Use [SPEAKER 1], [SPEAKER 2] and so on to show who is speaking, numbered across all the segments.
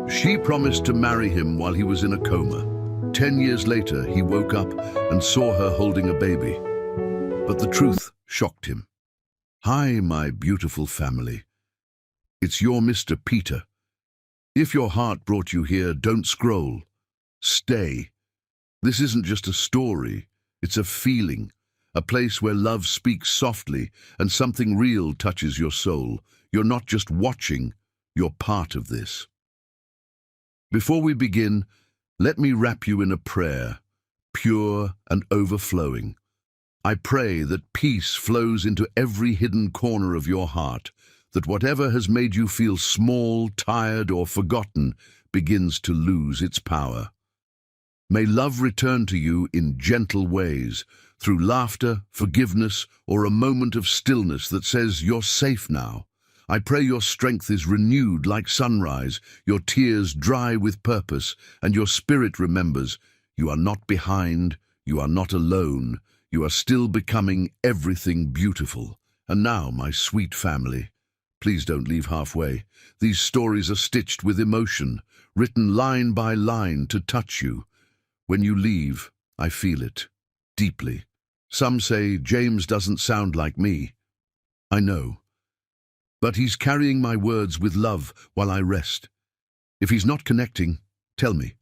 [SPEAKER 1] She promised to marry him while he was in a coma. 10 years later, he woke up and saw her holding a baby. But the truth shocked him. "Hi, my beautiful family. It's your Mr. Peter. If your heart brought you here, don't scroll. Stay. This isn't just a story, it's a feeling, a place where love speaks softly and something real touches your soul. You're not just watching, you're part of this." Before we begin, let me wrap you in a prayer, pure and overflowing. I pray that peace flows into every hidden corner of your heart, that whatever has made you feel small, tired, or forgotten begins to lose its power. May love return to you in gentle ways, through laughter, forgiveness, or a moment of stillness that says you're safe now. I pray your strength is renewed like sunrise, your tears dry with purpose, and your spirit remembers you are not behind, you are not alone, you are still becoming everything beautiful. And now, my sweet family, please don't leave halfway. These stories are stitched with emotion, written line by line to touch you. When you leave, I feel it, deeply. Some say James doesn't sound like me. I know. But he's carrying my words with love while I rest. If he's not connecting, tell me.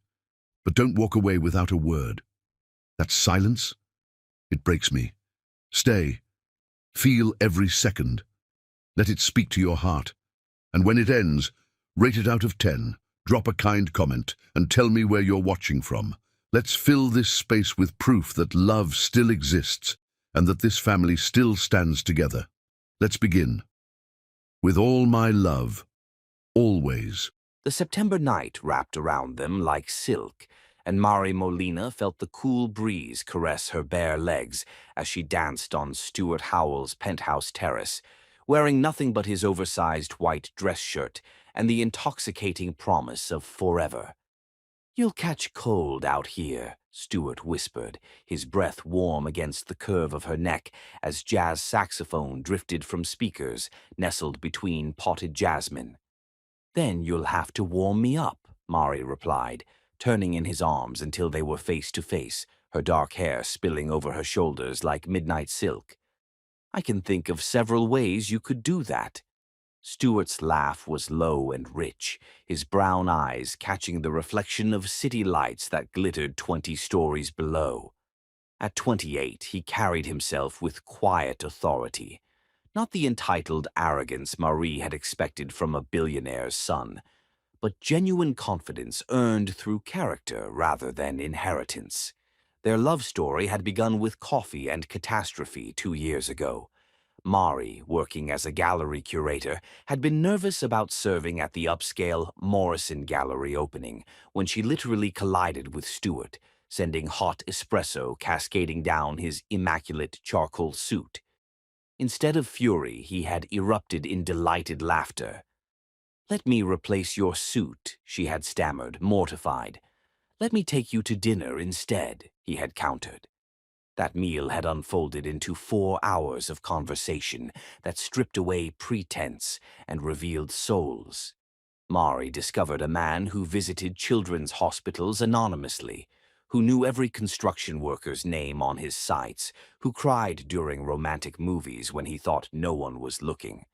[SPEAKER 1] But don't walk away without a word. That silence, it breaks me. Stay. Feel every second. Let it speak to your heart. And when it ends, rate it out of 10. Drop a kind comment and tell me where you're watching from. Let's fill this space with proof that love still exists and that this family still stands together. Let's begin. With all my love, always.
[SPEAKER 2] The September night wrapped around them like silk, and Mari Molina felt the cool breeze caress her bare legs as she danced on Stuart Howell's penthouse terrace, wearing nothing but his oversized white dress shirt and the intoxicating promise of forever. "You'll catch cold out here," Stuart whispered, his breath warm against the curve of her neck as jazz saxophone drifted from speakers nestled between potted jasmine. "Then you'll have to warm me up," Mari replied, turning in his arms until they were face to face, her dark hair spilling over her shoulders like midnight silk. "I can think of several ways you could do that." Stuart's laugh was low and rich, his brown eyes catching the reflection of city lights that glittered 20 stories below. At 28, he carried himself with quiet authority, not the entitled arrogance Marie had expected from a billionaire's son, but genuine confidence earned through character rather than inheritance. Their love story had begun with coffee and catastrophe 2 years ago. Mari, working as a gallery curator, had been nervous about serving at the upscale Morrison Gallery opening when she literally collided with Stuart, sending hot espresso cascading down his immaculate charcoal suit. Instead of fury, he had erupted in delighted laughter. "Let me replace your suit," she had stammered, mortified. "Let me take you to dinner instead," he had countered. That meal had unfolded into 4 hours of conversation that stripped away pretense and revealed souls. Mari discovered a man who visited children's hospitals anonymously, who knew every construction worker's name on his sites, who cried during romantic movies when he thought no one was looking.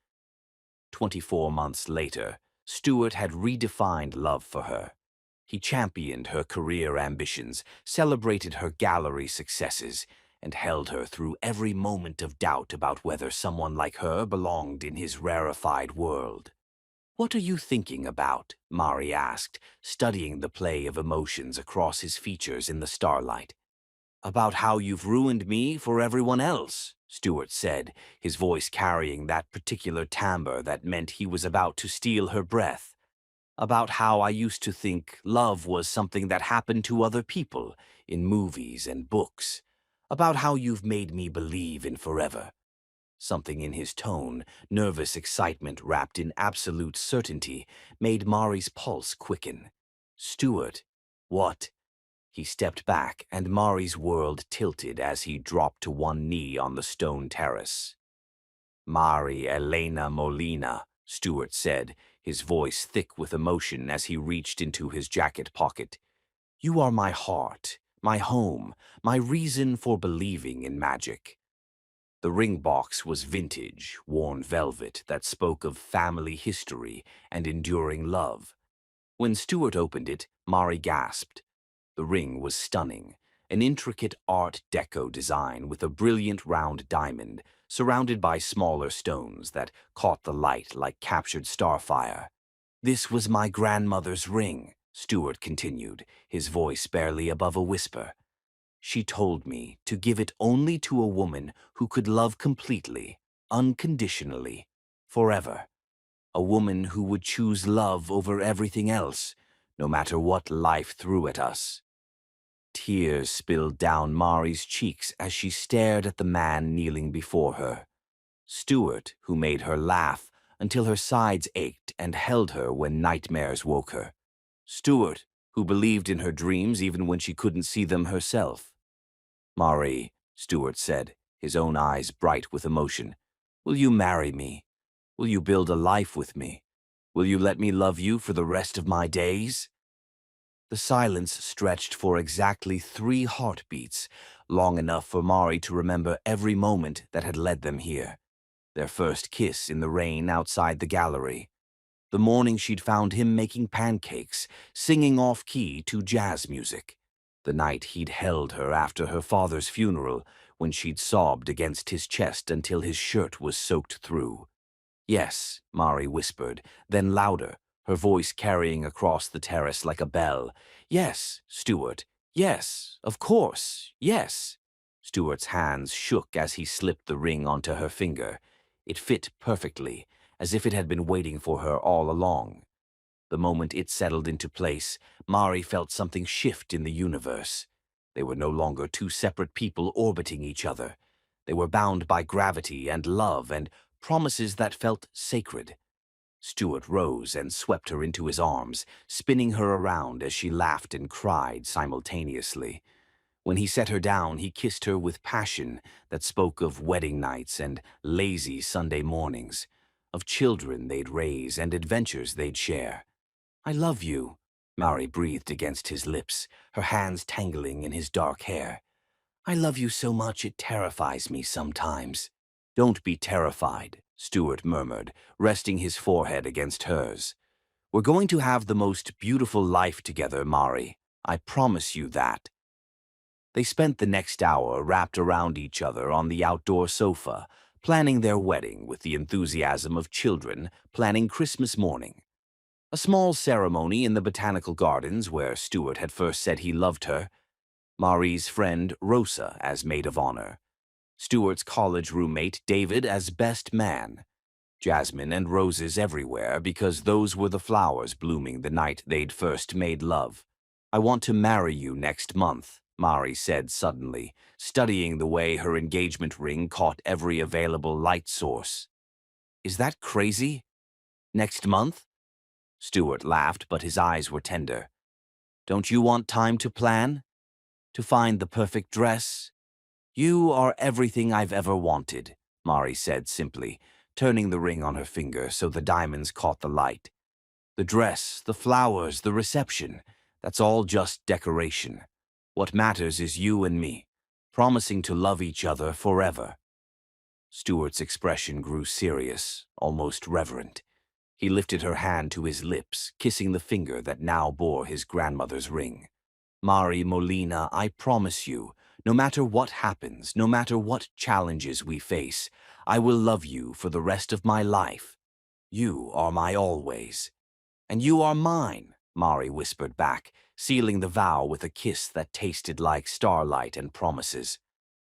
[SPEAKER 2] 24 months later, Stuart had redefined love for her. He championed her career ambitions, celebrated her gallery successes, and held her through every moment of doubt about whether someone like her belonged in his rarefied world. "What are you thinking about?" Mari asked, studying the play of emotions across his features in the starlight. "About how you've ruined me for everyone else," Stuart said, his voice carrying that particular timbre that meant he was about to steal her breath. "About how I used to think love was something that happened to other people, in movies and books. About how you've made me believe in forever." Something in his tone, nervous excitement wrapped in absolute certainty, made Mari's pulse quicken. "Stuart, what?" He stepped back, and Mari's world tilted as he dropped to one knee on the stone terrace. "Mari Elena Molina," Stuart said, his voice thick with emotion as he reached into his jacket pocket. "You are my heart, my home, my reason for believing in magic." The ring box was vintage, worn velvet that spoke of family history and enduring love. When Stuart opened it, Mari gasped. The ring was stunning, an intricate Art Deco design with a brilliant round diamond surrounded by smaller stones that caught the light like captured starfire. "This was my grandmother's ring," Stuart continued, his voice barely above a whisper. "She told me to give it only to a woman who could love completely, unconditionally, forever. A woman who would choose love over everything else, no matter what life threw at us." Tears spilled down Mari's cheeks as she stared at the man kneeling before her. Stuart, who made her laugh until her sides ached and held her when nightmares woke her. Stuart, who believed in her dreams even when she couldn't see them herself. "Mari," Stuart said, his own eyes bright with emotion, "will you marry me? Will you build a life with me? Will you let me love you for the rest of my days?" The silence stretched for exactly 3 heartbeats, long enough for Mari to remember every moment that had led them here. Their first kiss in the rain outside the gallery. The morning she'd found him making pancakes, singing off-key to jazz music. The night he'd held her after her father's funeral, when she'd sobbed against his chest until his shirt was soaked through. "Yes," Mari whispered, then louder, her voice carrying across the terrace like a bell. "Yes, Stuart. Yes, of course, yes." Stuart's hands shook as he slipped the ring onto her finger. It fit perfectly, as if it had been waiting for her all along. The moment it settled into place, Mari felt something shift in the universe. They were no longer 2 separate people orbiting each other. They were bound by gravity and love and promises that felt sacred. Stuart rose and swept her into his arms, spinning her around as she laughed and cried simultaneously. When he set her down, he kissed her with passion that spoke of wedding nights and lazy Sunday mornings, of children they'd raise and adventures they'd share. "I love you," Mari breathed against his lips, her hands tangling in his dark hair. "I love you so much it terrifies me sometimes." "Don't be terrified," Stuart murmured, resting his forehead against hers. "We're going to have the most beautiful life together, Mari. I promise you that." They spent the next hour wrapped around each other on the outdoor sofa, planning their wedding with the enthusiasm of children planning Christmas morning. A small ceremony in the botanical gardens where Stuart had first said he loved her. Mari's friend Rosa as maid of honor. Stuart's college roommate David as best man. Jasmine and roses everywhere because those were the flowers blooming the night they'd first made love. "I want to marry you next month," Mari said suddenly, studying the way her engagement ring caught every available light source. "Is that crazy? Next month?" Stuart laughed, but his eyes were tender. "Don't you want time to plan? To find the perfect dress? You are everything I've ever wanted," Mari said simply, turning the ring on her finger so the diamonds caught the light. "The dress, the flowers, the reception, that's all just decoration. What matters is you and me, promising to love each other forever." Stuart's expression grew serious, almost reverent. He lifted her hand to his lips, kissing the finger that now bore his grandmother's ring. "Mari Molina, I promise you, no matter what happens, no matter what challenges we face, I will love you for the rest of my life. You are my always." "And you are mine," Mari whispered back, sealing the vow with a kiss that tasted like starlight and promises.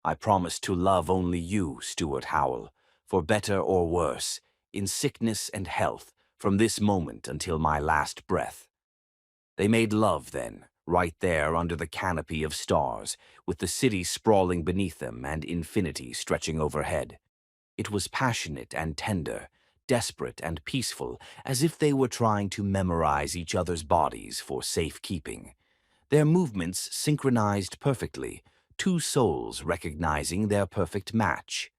[SPEAKER 2] "I promise to love only you, Stuart Howell, for better or worse, in sickness and health, from this moment until my last breath." They made love then, right there under the canopy of stars, with the city sprawling beneath them and infinity stretching overhead. It was passionate and tender, desperate and peaceful, as if they were trying to memorize each other's bodies for safekeeping. Their movements synchronized perfectly, 2 souls recognizing their perfect match.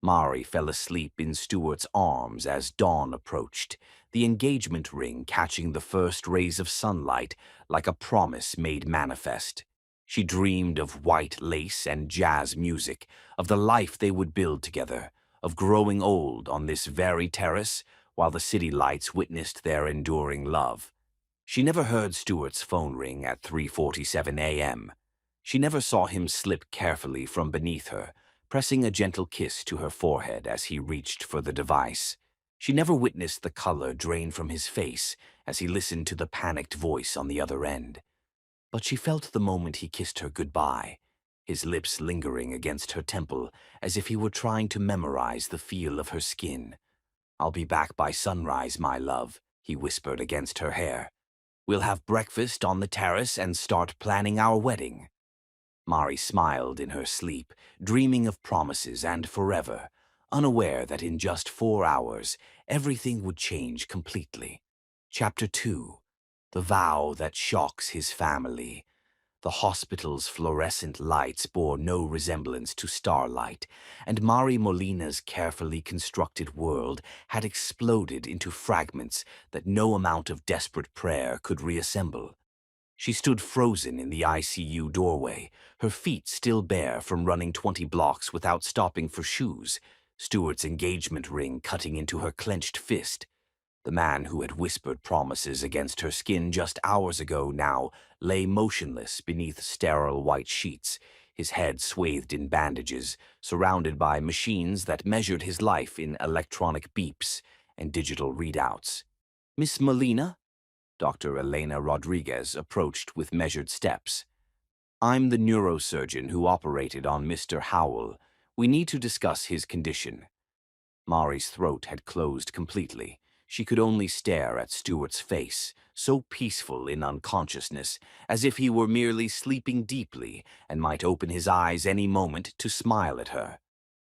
[SPEAKER 2] Mari fell asleep in Stuart's arms as dawn approached, the engagement ring catching the first rays of sunlight like a promise made manifest. She dreamed of white lace and jazz music, of the life they would build together, of growing old on this very terrace while the city lights witnessed their enduring love. She never heard Stuart's phone ring at 3:47 a.m. She never saw him slip carefully from beneath her, pressing a gentle kiss to her forehead as he reached for the device. She never witnessed the color drain from his face as he listened to the panicked voice on the other end. But she felt the moment he kissed her goodbye, his lips lingering against her temple as if he were trying to memorize the feel of her skin. "I'll be back by sunrise, my love," he whispered against her hair. "We'll have breakfast on the terrace and start planning our wedding." Mari smiled in her sleep, dreaming of promises and forever, unaware that in just 4 hours, everything would change completely. Chapter 2. The Vow That Shocks His Family. The hospital's fluorescent lights bore no resemblance to starlight, and Mari Molina's carefully constructed world had exploded into fragments that no amount of desperate prayer could reassemble. She stood frozen in the ICU doorway, her feet still bare from running 20 blocks without stopping for shoes, Stuart's engagement ring cutting into her clenched fist. The man who had whispered promises against her skin just hours ago now lay motionless beneath sterile white sheets, his head swathed in bandages, surrounded by machines that measured his life in electronic beeps and digital readouts. "Miss Molina?" Dr. Elena Rodriguez approached with measured steps. "I'm the neurosurgeon who operated on Mr. Howell. We need to discuss his condition." Mari's throat had closed completely. She could only stare at Stuart's face, so peaceful in unconsciousness, as if he were merely sleeping deeply and might open his eyes any moment to smile at her.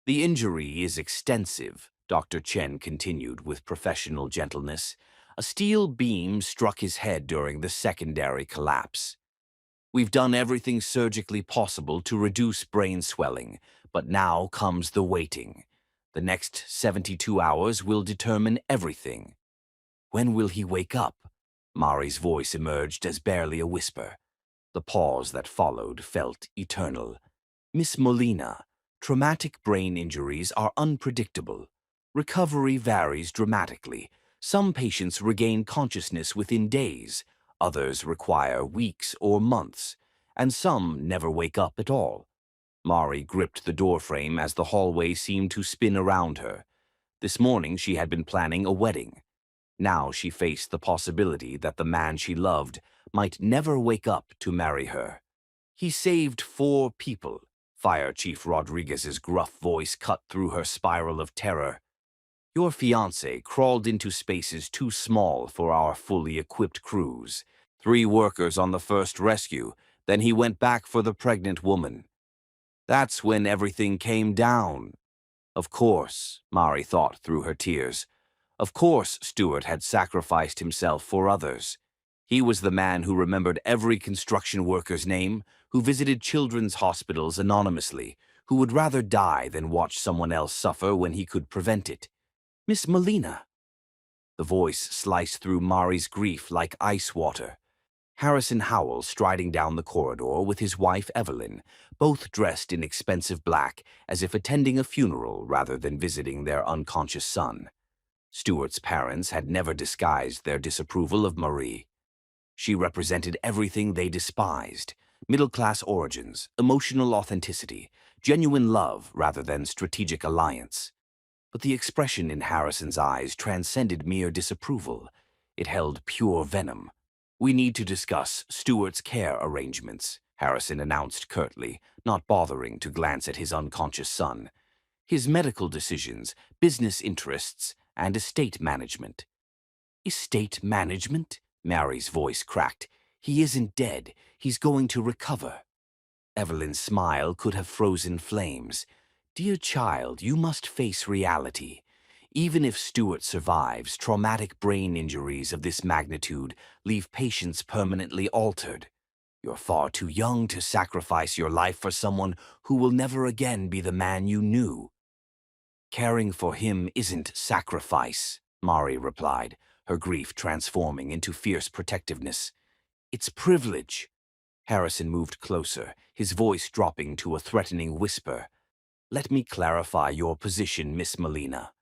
[SPEAKER 2] "The injury is extensive," Dr. Chen continued with professional gentleness. "A steel beam struck his head during the secondary collapse. We've done everything surgically possible to reduce brain swelling, but now comes the waiting. The next 72 hours will determine everything." "When will he wake up?" Mari's voice emerged as barely a whisper. The pause that followed felt eternal. "Miss Molina, traumatic brain injuries are unpredictable. Recovery varies dramatically. Some patients regain consciousness within days, others require weeks or months, and some never wake up at all." Mari gripped the doorframe as the hallway seemed to spin around her. This morning she had been planning a wedding. Now she faced the possibility that the man she loved might never wake up to marry her. "He saved 4 people," Fire Chief Rodriguez's gruff voice cut through her spiral of terror. "Your fiancé crawled into spaces too small for our fully equipped crews. 3 workers on the first rescue, then he went back for the pregnant woman. That's when everything came down." Of course, Mari thought through her tears. Of course Stuart had sacrificed himself for others. He was the man who remembered every construction worker's name, who visited children's hospitals anonymously, who would rather die than watch someone else suffer when he could prevent it. "Miss Molina." The voice sliced through Mari's grief like ice water. Harrison Howell striding down the corridor with his wife Evelyn, both dressed in expensive black, as if attending a funeral rather than visiting their unconscious son. Stuart's parents had never disguised their disapproval of Marie. She represented everything they despised: middle-class origins, emotional authenticity, genuine love rather than strategic alliance. But the expression in Harrison's eyes transcended mere disapproval. It held pure venom. "We need to discuss Stuart's care arrangements," Harrison announced curtly, not bothering to glance at his unconscious son. "His medical decisions, business interests, and estate management." "Estate management?" Mary's voice cracked. "He isn't dead. He's going to recover." Evelyn's smile could have frozen flames. "Dear child, you must face reality. Even if Stuart survives, traumatic brain injuries of this magnitude leave patients permanently altered. You're far too young to sacrifice your life for someone who will never again be the man you knew." "Caring for him isn't sacrifice," Mari replied, her grief transforming into fierce protectiveness. "It's privilege." Harrison moved closer, his voice dropping to a threatening whisper. "Let me clarify your position, Miss Molina.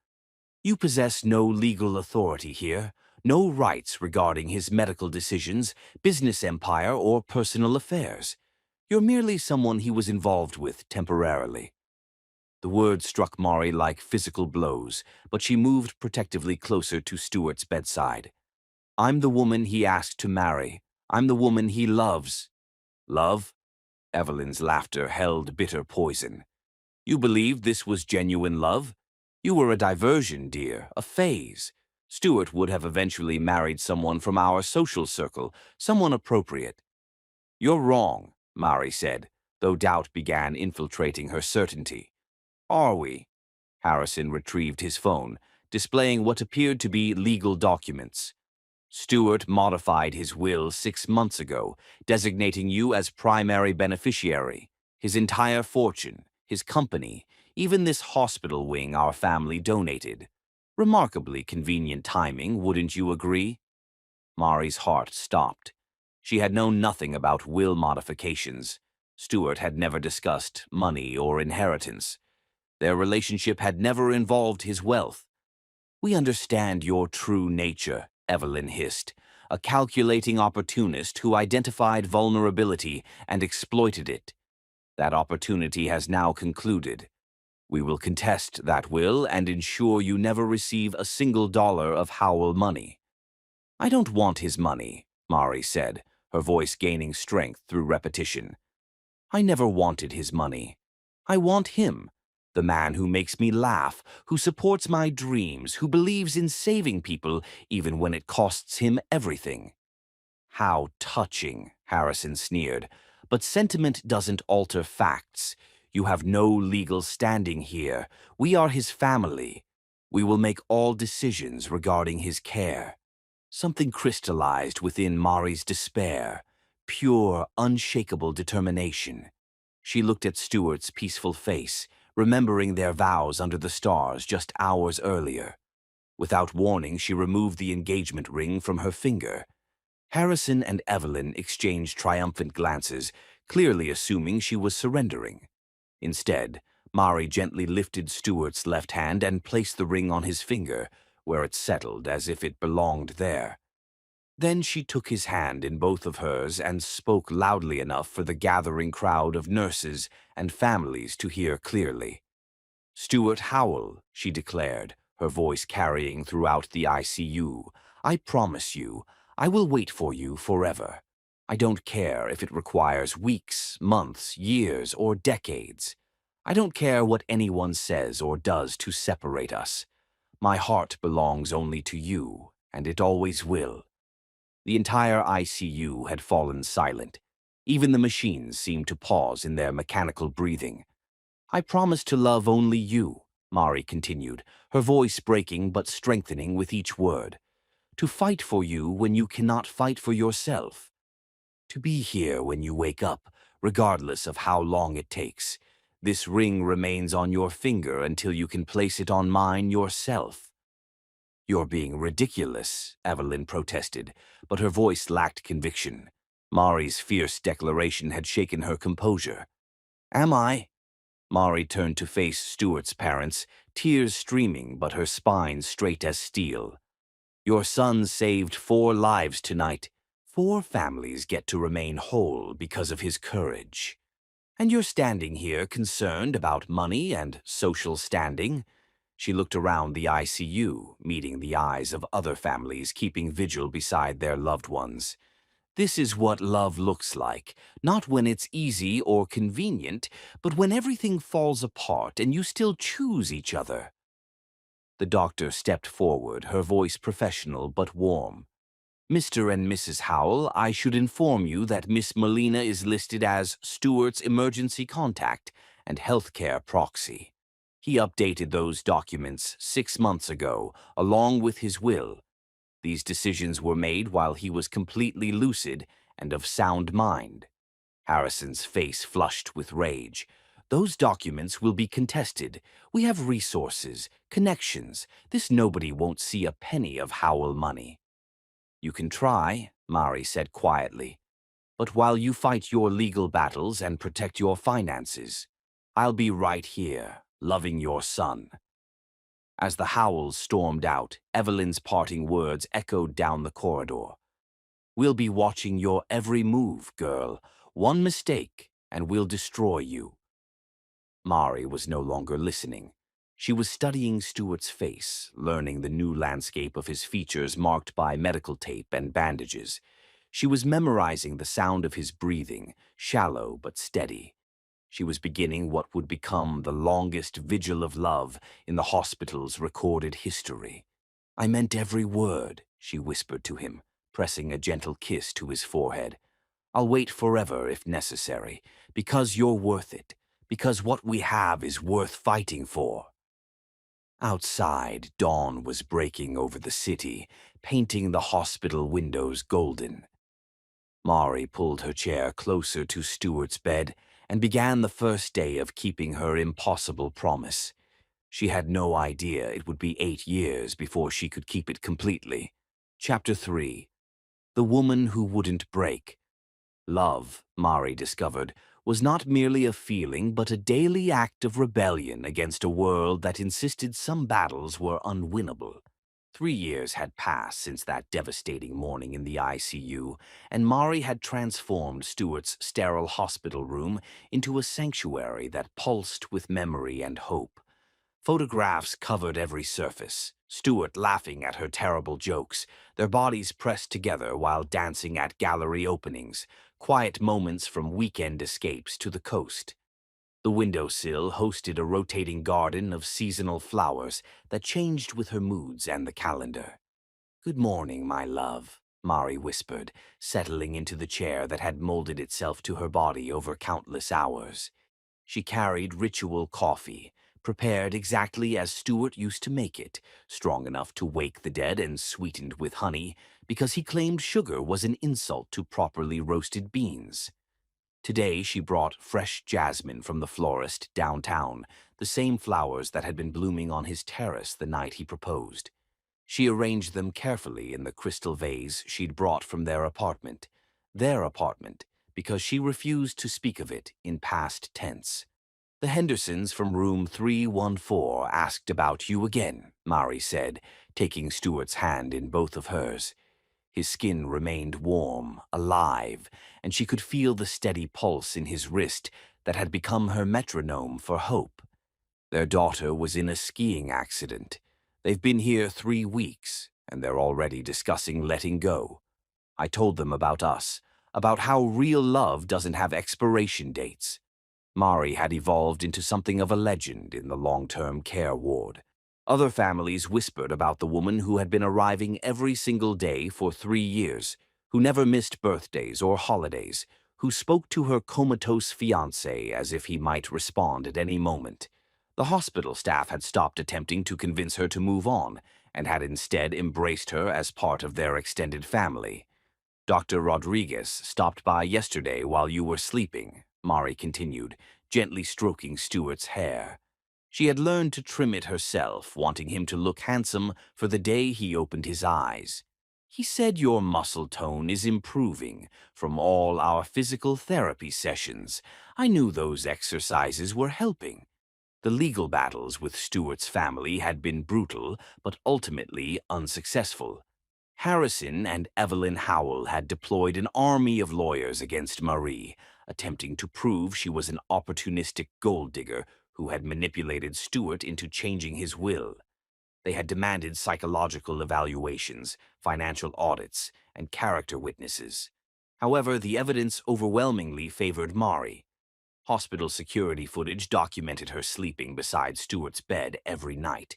[SPEAKER 2] You possess no legal authority here, no rights regarding his medical decisions, business empire, or personal affairs. You're merely someone he was involved with temporarily." The words struck Mari like physical blows, but she moved protectively closer to Stuart's bedside. "I'm the woman he asked to marry. I'm the woman he loves." "Love?" Evelyn's laughter held bitter poison. "You believed this was genuine love? You were a diversion, dear, a phase. Stuart would have eventually married someone from our social circle, someone appropriate." "You're wrong," Mari said, though doubt began infiltrating her certainty. "Are we?" Harrison retrieved his phone, displaying what appeared to be legal documents. "Stuart modified his will 6 months ago, designating you as primary beneficiary. His entire fortune, his company, even this hospital wing our family donated. Remarkably convenient timing, wouldn't you agree?" Mari's heart stopped. She had known nothing about will modifications. Stuart had never discussed money or inheritance. Their relationship had never involved his wealth. "We understand your true nature," Evelyn hissed, "a calculating opportunist who identified vulnerability and exploited it. That opportunity has now concluded. We will contest that will and ensure you never receive a single dollar of Howell money." "I don't want his money," Mari said, her voice gaining strength through repetition. "I never wanted his money. I want him. The man who makes me laugh, who supports my dreams, who believes in saving people even when it costs him everything." "How touching," Harrison sneered. "But sentiment doesn't alter facts. You have no legal standing here. We are his family. We will make all decisions regarding his care." Something crystallized within Mari's despair, pure, unshakable determination. She looked at Stuart's peaceful face, remembering their vows under the stars just hours earlier. Without warning, she removed the engagement ring from her finger. Harrison and Evelyn exchanged triumphant glances, clearly assuming she was surrendering. Instead, Mari gently lifted Stuart's left hand and placed the ring on his finger, where it settled as if it belonged there. Then she took his hand in both of hers and spoke loudly enough for the gathering crowd of nurses and families to hear clearly. "Stuart Howell," she declared, her voice carrying throughout the ICU, "I promise you, I will wait for you forever. I don't care if it requires weeks, months, years, or decades. I don't care what anyone says or does to separate us. My heart belongs only to you, and it always will." The entire ICU had fallen silent. Even the machines seemed to pause in their mechanical breathing. "I promise to love only you," Mari continued, her voice breaking but strengthening with each word. "To fight for you when you cannot fight for yourself. To be here when you wake up, regardless of how long it takes. This ring remains on your finger until you can place it on mine yourself." "You're being ridiculous," Evelyn protested, but her voice lacked conviction. Mari's fierce declaration had shaken her composure. "Am I?" Mari turned to face Stuart's parents, tears streaming but her spine straight as steel. "Your son saved 4 lives tonight. 4 families get to remain whole because of his courage. And you're standing here concerned about money and social standing?" She looked around the ICU, meeting the eyes of other families keeping vigil beside their loved ones. "This is what love looks like, not when it's easy or convenient, but when everything falls apart and you still choose each other." The doctor stepped forward, her voice professional but warm. "Mr. and Mrs. Howell, I should inform you that Miss Molina is listed as Stuart's emergency contact and healthcare proxy. He updated those documents 6 months ago, along with his will. These decisions were made while he was completely lucid and of sound mind." Harrison's face flushed with rage. Those documents will be contested. We have resources, connections. This nobody won't see a penny of Howell money. You can try, Mari said quietly. But while you fight your legal battles and protect your finances, I'll be right here, loving your son. As the Howells stormed out, Evelyn's parting words echoed down the corridor. We'll be watching your every move, girl. One mistake, and we'll destroy you. Mari was no longer listening. She was studying Stuart's face, learning the new landscape of his features marked by medical tape and bandages. She was memorizing the sound of his breathing, shallow but steady. She was beginning what would become the longest vigil of love in the hospital's recorded history. I meant every word, she whispered to him, pressing a gentle kiss to his forehead. I'll wait forever if necessary, because you're worth it, because what we have is worth fighting for. Outside, dawn was breaking over the city, painting the hospital windows golden. Mari pulled her chair closer to Stuart's bed and began the first day of keeping her impossible promise. She had no idea it would be 8 years before she could keep it completely. Chapter 3. The Woman Who Wouldn't Break. Love, Mari discovered, was not merely a feeling but a daily act of rebellion against a world that insisted some battles were unwinnable. 3 years had passed since that devastating morning in the ICU, and Mari had transformed Stuart's sterile hospital room into a sanctuary that pulsed with memory and hope. Photographs covered every surface, Stuart laughing at her terrible jokes, their bodies pressed together while dancing at gallery openings, quiet moments from weekend escapes to the coast. The windowsill hosted a rotating garden of seasonal flowers that changed with her moods and the calendar. Good morning, my love, Mari whispered, settling into the chair that had molded itself to her body over countless hours. She carried ritual coffee, prepared exactly as Stuart used to make it, strong enough to wake the dead and sweetened with honey, because he claimed sugar was an insult to properly roasted beans. Today she brought fresh jasmine from the florist downtown, the same flowers that had been blooming on his terrace the night he proposed. She arranged them carefully in the crystal vase she'd brought from their apartment, because she refused to speak of it in past tense. The Hendersons from room 314 asked about you again, Mari said, taking Stuart's hand in both of hers. His skin remained warm, alive, and she could feel the steady pulse in his wrist that had become her metronome for hope. Their daughter was in a skiing accident. They've been here 3 weeks, and they're already discussing letting go. I told them about us, about how real love doesn't have expiration dates. Mari had evolved into something of a legend in the long-term care ward. Other families whispered about the woman who had been arriving every single day for 3 years, who never missed birthdays or holidays, who spoke to her comatose fiancé as if he might respond at any moment. The hospital staff had stopped attempting to convince her to move on, and had instead embraced her as part of their extended family. Dr. Rodriguez stopped by yesterday while you were sleeping, Mari continued, gently stroking Stuart's hair. She had learned to trim it herself, wanting him to look handsome for the day he opened his eyes. He said your muscle tone is improving from all our physical therapy sessions. I knew those exercises were helping. The legal battles with Stuart's family had been brutal, but ultimately unsuccessful. Harrison and Evelyn Howell had deployed an army of lawyers against Marie, attempting to prove she was an opportunistic gold digger who had manipulated Stuart into changing his will. They had demanded psychological evaluations, financial audits, and character witnesses. However, the evidence overwhelmingly favored Mari. Hospital security footage documented her sleeping beside Stuart's bed every night.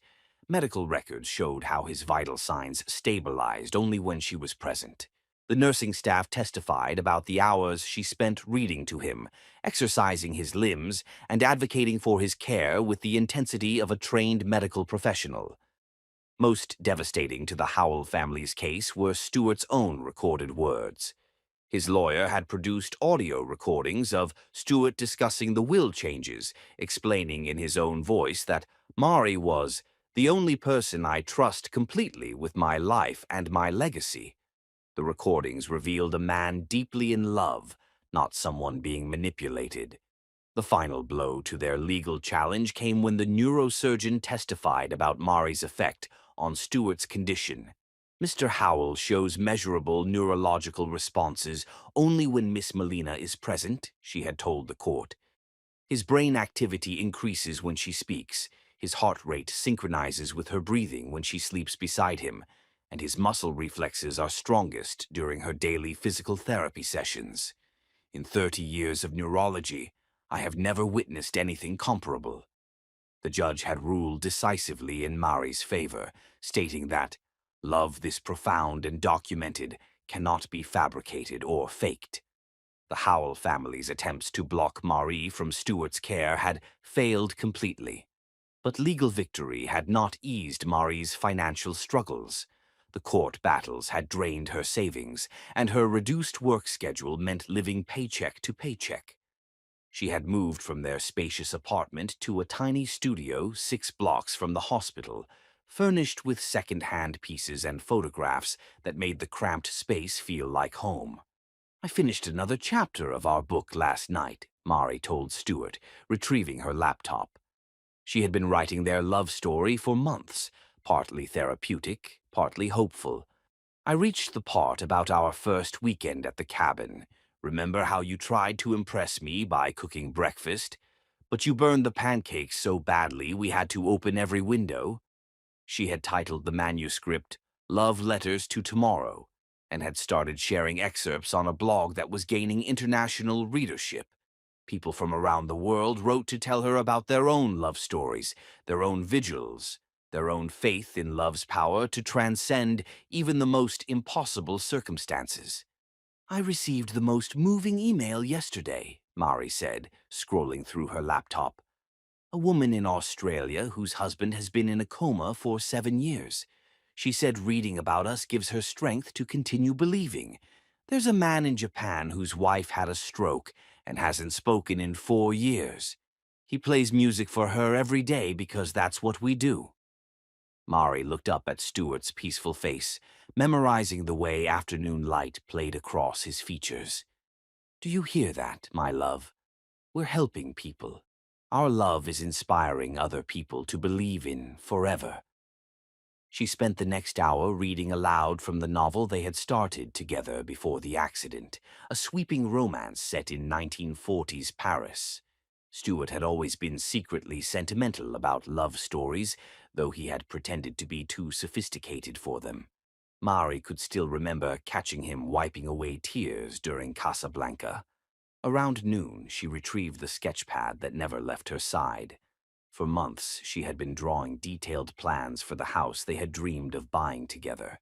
[SPEAKER 2] Medical records showed how his vital signs stabilized only when she was present. The nursing staff testified about the hours she spent reading to him, exercising his limbs, and advocating for his care with the intensity of a trained medical professional. Most devastating to the Howell family's case were Stuart's own recorded words. His lawyer had produced audio recordings of Stewart discussing the will changes, explaining in his own voice that Mari was the only person I trust completely with my life and my legacy. The recordings revealed a man deeply in love, not someone being manipulated. The final blow to their legal challenge came when the neurosurgeon testified about Mari's effect on Stewart's condition. Mr. Howell shows measurable neurological responses only when Miss Molina is present, she had told the court. His brain activity increases when she speaks, his heart rate synchronizes with her breathing when she sleeps beside him, and his muscle reflexes are strongest during her daily physical therapy sessions. In 30 years of neurology, I have never witnessed anything comparable. The judge had ruled decisively in Mari's favor, stating that love this profound and documented cannot be fabricated or faked. The Howell family's attempts to block Mari from Stewart's care had failed completely. But legal victory had not eased Mari's financial struggles. The court battles had drained her savings, and her reduced work schedule meant living paycheck to paycheck. She had moved from their spacious apartment to a tiny studio 6 blocks from the hospital, furnished with second-hand pieces and photographs that made the cramped space feel like home. I finished another chapter of our book last night, Mari told Stewart, retrieving her laptop. She had been writing their love story for months, partly therapeutic, partly hopeful. I reached the part about our first weekend at the cabin. Remember how you tried to impress me by cooking breakfast? But you burned the pancakes so badly we had to open every window. She had titled the manuscript Love Letters to Tomorrow and had started sharing excerpts on a blog that was gaining international readership. People from around the world wrote to tell her about their own love stories, their own vigils, their own faith in love's power to transcend even the most impossible circumstances. I received the most moving email yesterday, Mari said, scrolling through her laptop. A woman in Australia whose husband has been in a coma for 7 years. She said reading about us gives her strength to continue believing. There's a man in Japan whose wife had a stroke and hasn't spoken in 4 years. He plays music for her every day because that's what we do. Mari looked up at Stewart's peaceful face, memorizing the way afternoon light played across his features. Do you hear that, my love? We're helping people. Our love is inspiring other people to believe in forever. She spent the next hour reading aloud from the novel they had started together before the accident, a sweeping romance set in 1940s Paris. Stewart had always been secretly sentimental about love stories, though he had pretended to be too sophisticated for them. Mari could still remember catching him wiping away tears during Casablanca. Around noon, she retrieved the sketchpad that never left her side. For months, she had been drawing detailed plans for the house they had dreamed of buying together.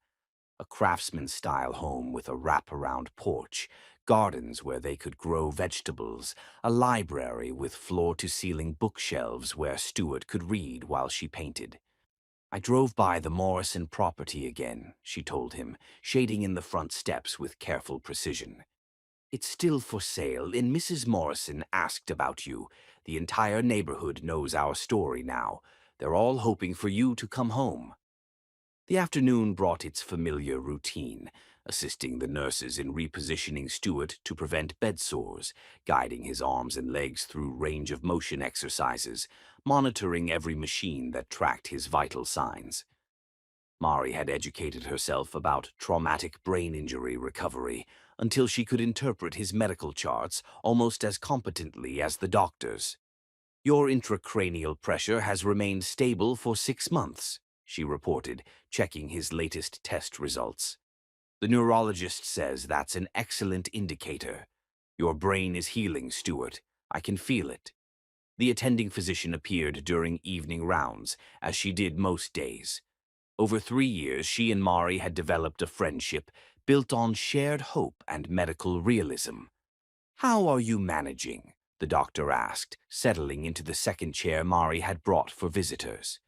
[SPEAKER 2] A craftsman-style home with a wrap-around porch, gardens where they could grow vegetables, a library with floor-to-ceiling bookshelves where Stewart could read while she painted. I drove by the Morrison property again, she told him, shading in the front steps with careful precision. It's still for sale, and Mrs. Morrison asked about you. The entire neighborhood knows our story now. They're all hoping for you to come home. The afternoon brought its familiar routine, assisting the nurses in repositioning Stewart to prevent bed sores, guiding his arms and legs through range of motion exercises, monitoring every machine that tracked his vital signs. Mari had educated herself about traumatic brain injury recovery until she could interpret his medical charts almost as competently as the doctors. Your intracranial pressure has remained stable for 6 months, she reported, checking his latest test results. The neurologist says that's an excellent indicator. Your brain is healing, Stewart. I can feel it. The attending physician appeared during evening rounds, as she did most days. Over 3 years, she and Mari had developed a friendship built on shared hope and medical realism. How are you managing? The doctor asked, settling into the second chair Mari had brought for visitors.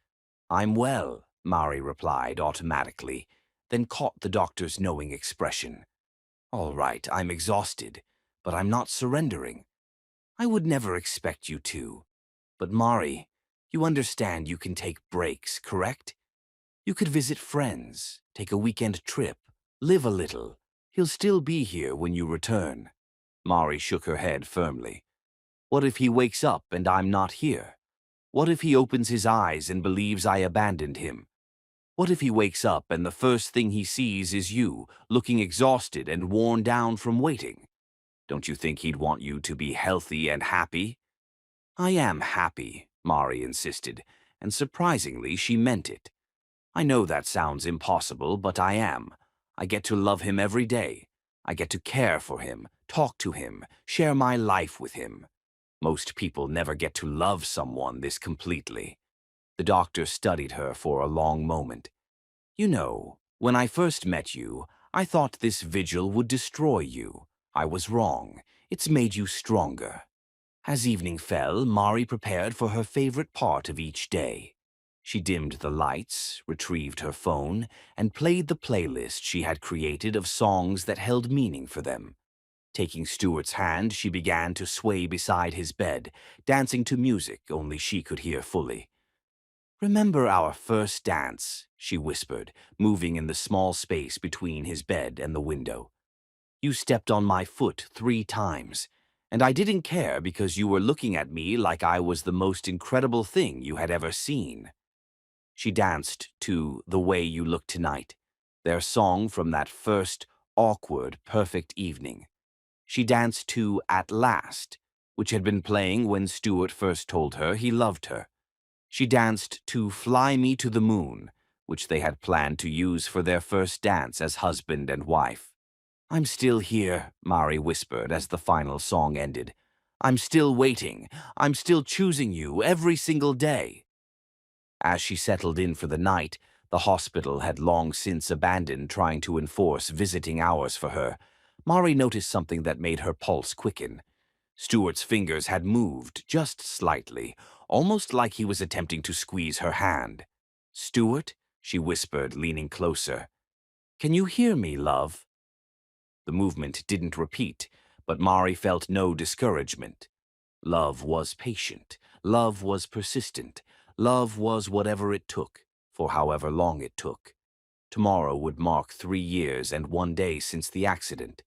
[SPEAKER 2] I'm well, Mari replied automatically, then caught the doctor's knowing expression. All right, I'm exhausted, but I'm not surrendering. I would never expect you to. But Mari, you understand you can take breaks, correct? You could visit friends, take a weekend trip, live a little. He'll still be here when you return. Mari shook her head firmly. What if he wakes up and I'm not here? What if he opens his eyes and believes I abandoned him? What if he wakes up and the first thing he sees is you, looking exhausted and worn down from waiting? Don't you think he'd want you to be healthy and happy? I am happy, Mari insisted, and surprisingly she meant it. I know that sounds impossible, but I am. I get to love him every day. I get to care for him, talk to him, share my life with him. Most people never get to love someone this completely. The doctor studied her for a long moment. You know, when I first met you, I thought this vigil would destroy you. I was wrong. It's made you stronger. As evening fell, Mari prepared for her favorite part of each day. She dimmed the lights, retrieved her phone, and played the playlist she had created of songs that held meaning for them. Taking Stuart's hand, she began to sway beside his bed, dancing to music only she could hear fully. "Remember our first dance," she whispered, moving in the small space between his bed and the window. "You stepped on my foot 3 times, and I didn't care because you were looking at me like I was the most incredible thing you had ever seen." She danced to "The Way You Look Tonight," their song from that first, awkward, perfect evening. She danced to "At Last," which had been playing when Stuart first told her he loved her. She danced to "Fly Me to the Moon," which they had planned to use for their first dance as husband and wife. "I'm still here," Mari whispered as the final song ended. "I'm still waiting. I'm still choosing you every single day." As she settled in for the night, the hospital had long since abandoned trying to enforce visiting hours for her. Mari noticed something that made her pulse quicken. Stuart's fingers had moved, just slightly, almost like he was attempting to squeeze her hand. "Stuart," she whispered, leaning closer. "Can you hear me, love?" The movement didn't repeat, but Mari felt no discouragement. Love was patient. Love was persistent. Love was whatever it took, for however long it took. Tomorrow would mark 3 years and 1 day since the accident.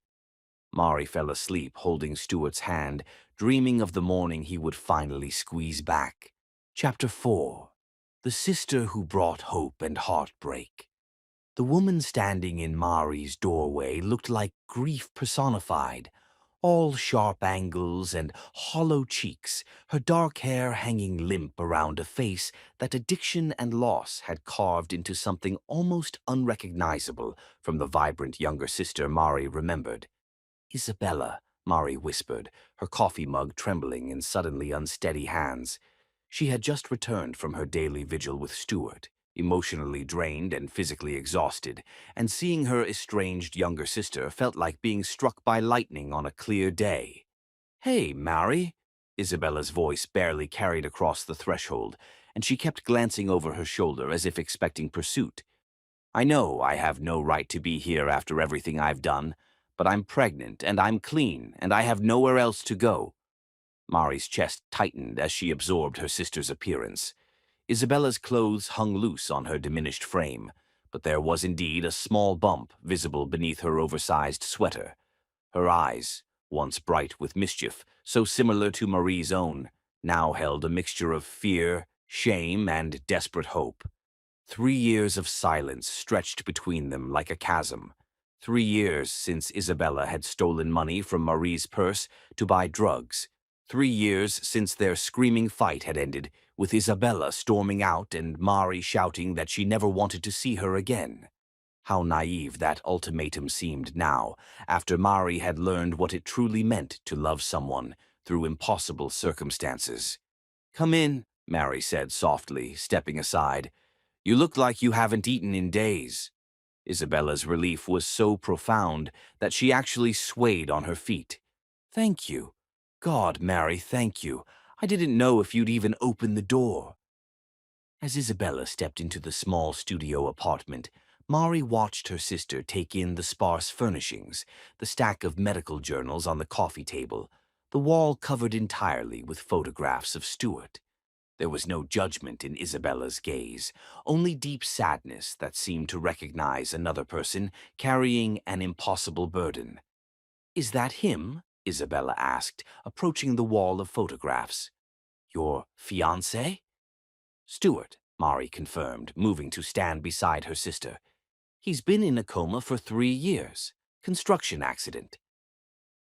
[SPEAKER 2] Mari fell asleep holding Stuart's hand, dreaming of the morning he would finally squeeze back. Chapter 4. The Sister Who Brought Hope and Heartbreak. The woman standing in Mari's doorway looked like grief personified. All sharp angles and hollow cheeks, her dark hair hanging limp around a face that addiction and loss had carved into something almost unrecognizable from the vibrant younger sister Mari remembered. "Isabella," Mari whispered, her coffee mug trembling in suddenly unsteady hands. She had just returned from her daily vigil with Stuart, emotionally drained and physically exhausted, and seeing her estranged younger sister felt like being struck by lightning on a clear day. "Hey, Mari," Isabella's voice barely carried across the threshold, and she kept glancing over her shoulder as if expecting pursuit. "I know I have no right to be here after everything I've done, but I'm pregnant and I'm clean and I have nowhere else to go." Mari's chest tightened as she absorbed her sister's appearance. Isabella's clothes hung loose on her diminished frame, but there was indeed a small bump visible beneath her oversized sweater. Her eyes, once bright with mischief, so similar to Marie's own, now held a mixture of fear, shame, and desperate hope. 3 years of silence stretched between them like a chasm. 3 years since Isabella had stolen money from Marie's purse to buy drugs. 3 years since their screaming fight had ended, with Isabella storming out and Mari shouting that she never wanted to see her again. How naive that ultimatum seemed now, after Mari had learned what it truly meant to love someone through impossible circumstances. "Come in," Mari said softly, stepping aside. "You look like you haven't eaten in days." Isabella's relief was so profound that she actually swayed on her feet. "Thank you. God, Mary, thank you. I didn't know if you'd even open the door." As Isabella stepped into the small studio apartment, Mari watched her sister take in the sparse furnishings, the stack of medical journals on the coffee table, the wall covered entirely with photographs of Stuart. There was no judgment in Isabella's gaze, only deep sadness that seemed to recognize another person carrying an impossible burden. "Is that him?" Isabella asked, approaching the wall of photographs. "Your fiancé?" "Stuart," Mari confirmed, moving to stand beside her sister. "He's been in a coma for 3 years. Construction accident."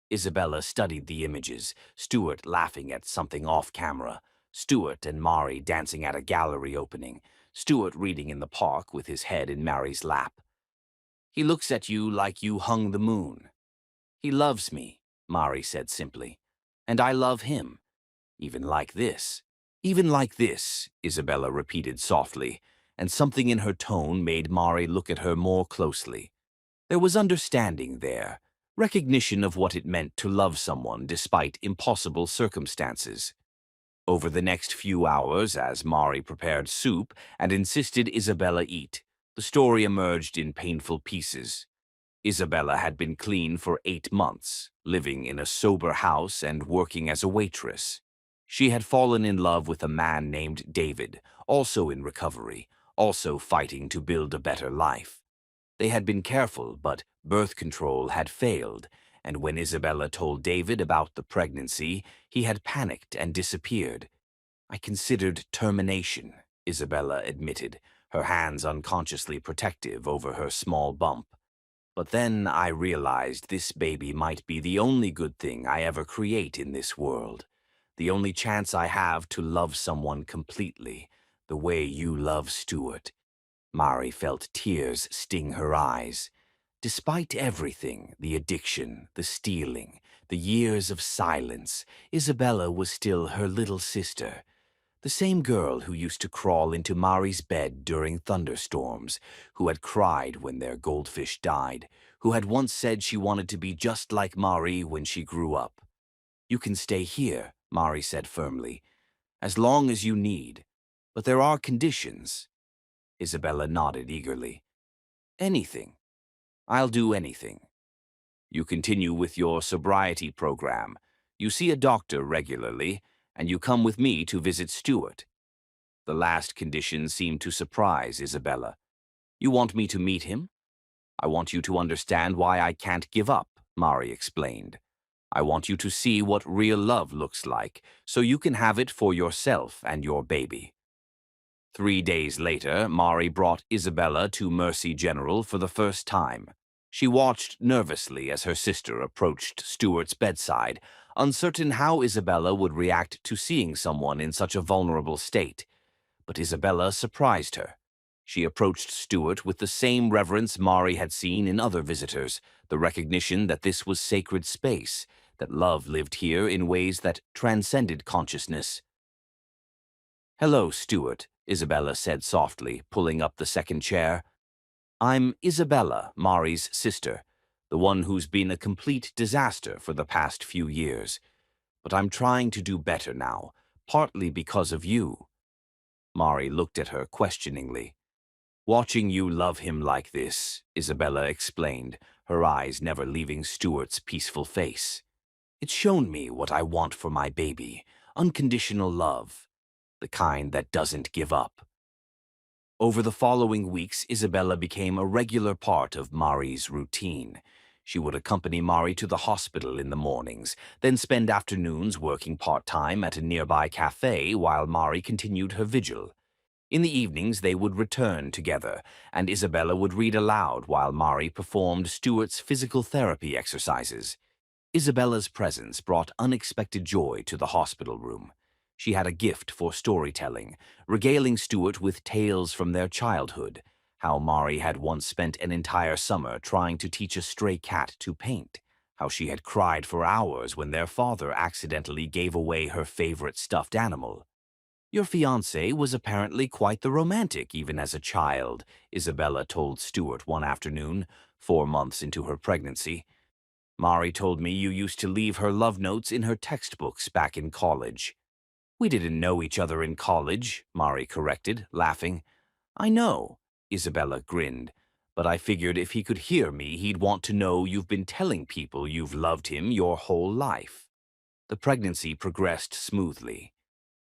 [SPEAKER 2] Isabella studied the images, Stuart laughing at something off-camera, Stuart and Mari dancing at a gallery opening, Stuart reading in the park with his head in Mari's lap. "He looks at you like you hung the moon." "He loves me," Mari said simply. "And I love him. Even like this." "Even like this," Isabella repeated softly, and something in her tone made Mari look at her more closely. There was understanding there, recognition of what it meant to love someone despite impossible circumstances. Over the next few hours, as Mari prepared soup and insisted Isabella eat, the story emerged in painful pieces. Isabella had been clean for 8 months, living in a sober house and working as a waitress. She had fallen in love with a man named David, also in recovery, also fighting to build a better life. They had been careful, but birth control had failed, and when Isabella told David about the pregnancy, he had panicked and disappeared. "I considered termination," Isabella admitted, her hands unconsciously protective over her small bump. "But then I realized this baby might be the only good thing I ever create in this world, the only chance I have to love someone completely, the way you love Stuart." Mari felt tears sting her eyes. Despite everything, the addiction, the stealing, the years of silence, Isabella was still her little sister. The same girl who used to crawl into Mari's bed during thunderstorms, who had cried when their goldfish died, who had once said she wanted to be just like Mari when she grew up. "You can stay here," Mari said firmly, "as long as you need. But there are conditions." Isabella nodded eagerly. "Anything. I'll do anything. You continue with your sobriety program. You see a doctor regularly, and you come with me to visit Stuart." The last condition seemed to surprise Isabella. "You want me to meet him?" "I want you to understand why I can't give up," Mari explained. "I want you to see what real love looks like, so you can have it for yourself and your baby." 3 days later, Mari brought Isabella to Mercy General for the first time. She watched nervously as her sister approached Stuart's bedside, uncertain how Isabella would react to seeing someone in such a vulnerable state. But Isabella surprised her. She approached Stuart with the same reverence Mari had seen in other visitors, the recognition that this was sacred space, that love lived here in ways that transcended consciousness. "Hello, Stuart," Isabella said softly, pulling up the second chair. "I'm Isabella, Mari's sister, the one who's been a complete disaster for the past few years. But I'm trying to do better now, partly because of you." Mari looked at her questioningly. "Watching you love him like this," Isabella explained, her eyes never leaving Stuart's peaceful face. "It's shown me what I want for my baby, unconditional love, the kind that doesn't give up." Over the following weeks, Isabella became a regular part of Mari's routine. She would accompany Mari to the hospital in the mornings, then spend afternoons working part-time at a nearby cafe while Mari continued her vigil. In the evenings, they would return together, and Isabella would read aloud while Mari performed Stuart's physical therapy exercises. Isabella's presence brought unexpected joy to the hospital room. She had a gift for storytelling, regaling Stuart with tales from their childhood, how Mari had once spent an entire summer trying to teach a stray cat to paint, how she had cried for hours when their father accidentally gave away her favorite stuffed animal. "Your fiancé was apparently quite the romantic even as a child," Isabella told Stuart one afternoon, 4 months into her pregnancy. "Mari told me you used to leave her love notes in her textbooks back in college." "We didn't know each other in college," Mari corrected, laughing. "I know," Isabella grinned, but I figured if he could hear me, he'd want to know you've been telling people you've loved him your whole life. The pregnancy progressed smoothly.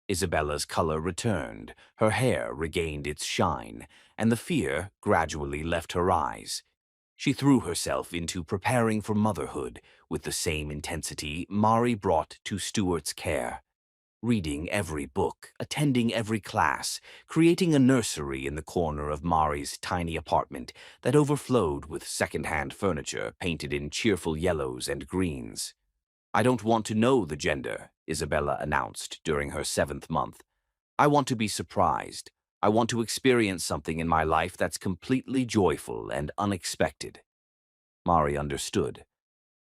[SPEAKER 2] Isabella's color returned, her hair regained its shine, and the fear gradually left her eyes. She threw herself into preparing for motherhood with the same intensity Mari brought to Stuart's care. Reading every book, attending every class, creating a nursery in the corner of Mari's tiny apartment that overflowed with second-hand furniture painted in cheerful yellows and greens. "I don't want to know the gender," Isabella announced during her 7th month. "I want to be surprised. I want to experience something in my life that's completely joyful and unexpected." Mari understood.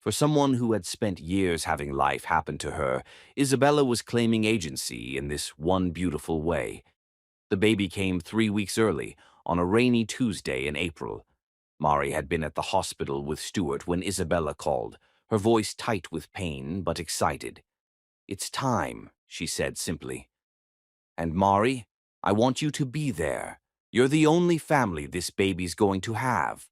[SPEAKER 2] For someone who had spent years having life happen to her, Isabella was claiming agency in this one beautiful way. The baby came 3 weeks early, on a rainy Tuesday in April. Mari had been at the hospital with Stuart when Isabella called, her voice tight with pain but excited. "It's time," she said simply. "And Mari, I want you to be there. You're the only family this baby's going to have."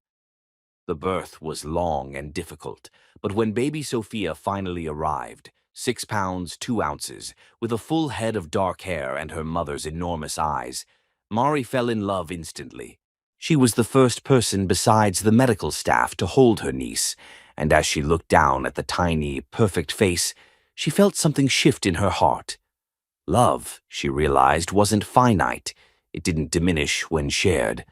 [SPEAKER 2] The birth was long and difficult, but when baby Sophia finally arrived, 6 pounds 2 ounces, with a full head of dark hair and her mother's enormous eyes, Mari fell in love instantly. She was the first person besides the medical staff to hold her niece, and as she looked down at the tiny, perfect face, she felt something shift in her heart. Love, she realized, wasn't finite. It didn't diminish when shared.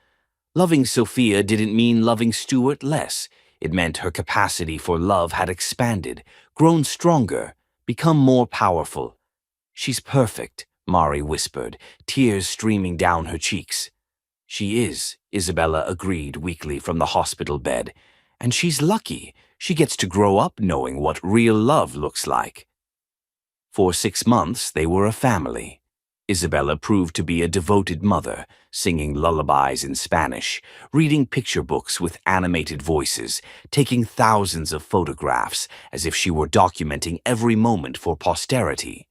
[SPEAKER 2] Loving Sophia didn't mean loving Stuart less. It meant her capacity for love had expanded, grown stronger, become more powerful. "She's perfect," Mari whispered, tears streaming down her cheeks. "She is," Isabella agreed weakly from the hospital bed. "And she's lucky. She gets to grow up knowing what real love looks like." For 6 months, they were a family. Isabella proved to be a devoted mother, singing lullabies in Spanish, reading picture books with animated voices, taking thousands of photographs as if she were documenting every moment for posterity.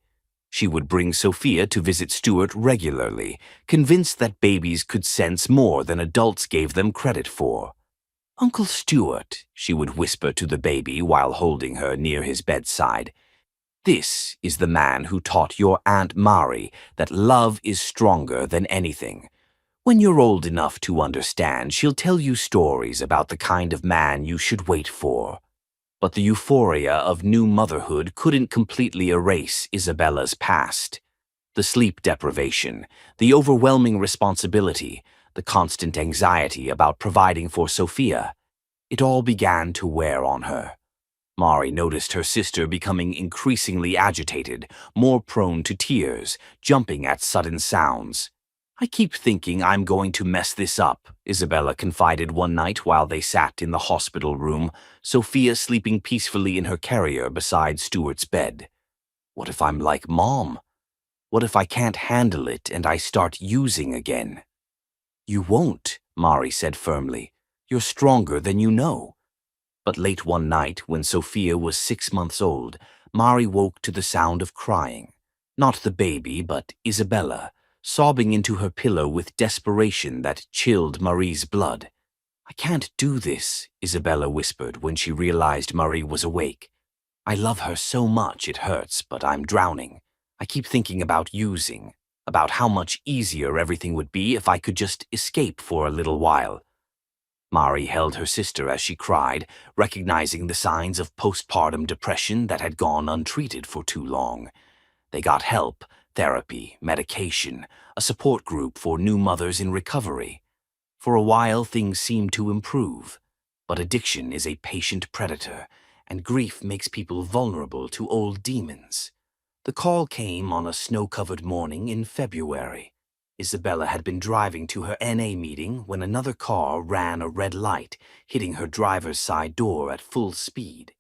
[SPEAKER 2] She would bring Sophia to visit Stuart regularly, convinced that babies could sense more than adults gave them credit for. "Uncle Stuart," she would whisper to the baby while holding her near his bedside, "this is the man who taught your Aunt Mari that love is stronger than anything. When you're old enough to understand, she'll tell you stories about the kind of man you should wait for." But the euphoria of new motherhood couldn't completely erase Isabella's past. The sleep deprivation, the overwhelming responsibility, the constant anxiety about providing for Sophia, it all began to wear on her. Mari noticed her sister becoming increasingly agitated, more prone to tears, jumping at sudden sounds. "I keep thinking I'm going to mess this up," Isabella confided one night while they sat in the hospital room, Sophia sleeping peacefully in her carrier beside Stuart's bed. "What if I'm like Mom? What if I can't handle it and I start using again?" "You won't," Mari said firmly. "You're stronger than you know." But late one night, when Sophia was 6 months old, Mari woke to the sound of crying. Not the baby, but Isabella, sobbing into her pillow with desperation that chilled Marie's blood. "I can't do this," Isabella whispered when she realized Marie was awake. "I love her so much it hurts, but I'm drowning. I keep thinking about using, about how much easier everything would be if I could just escape for a little while." Mari held her sister as she cried, recognizing the signs of postpartum depression that had gone untreated for too long. They got help, therapy, medication, a support group for new mothers in recovery. For a while, things seemed to improve. But addiction is a patient predator, and grief makes people vulnerable to old demons. The call came on a snow-covered morning in February. Isabella had been driving to her NA meeting when another car ran a red light, hitting her driver's side door at full speed.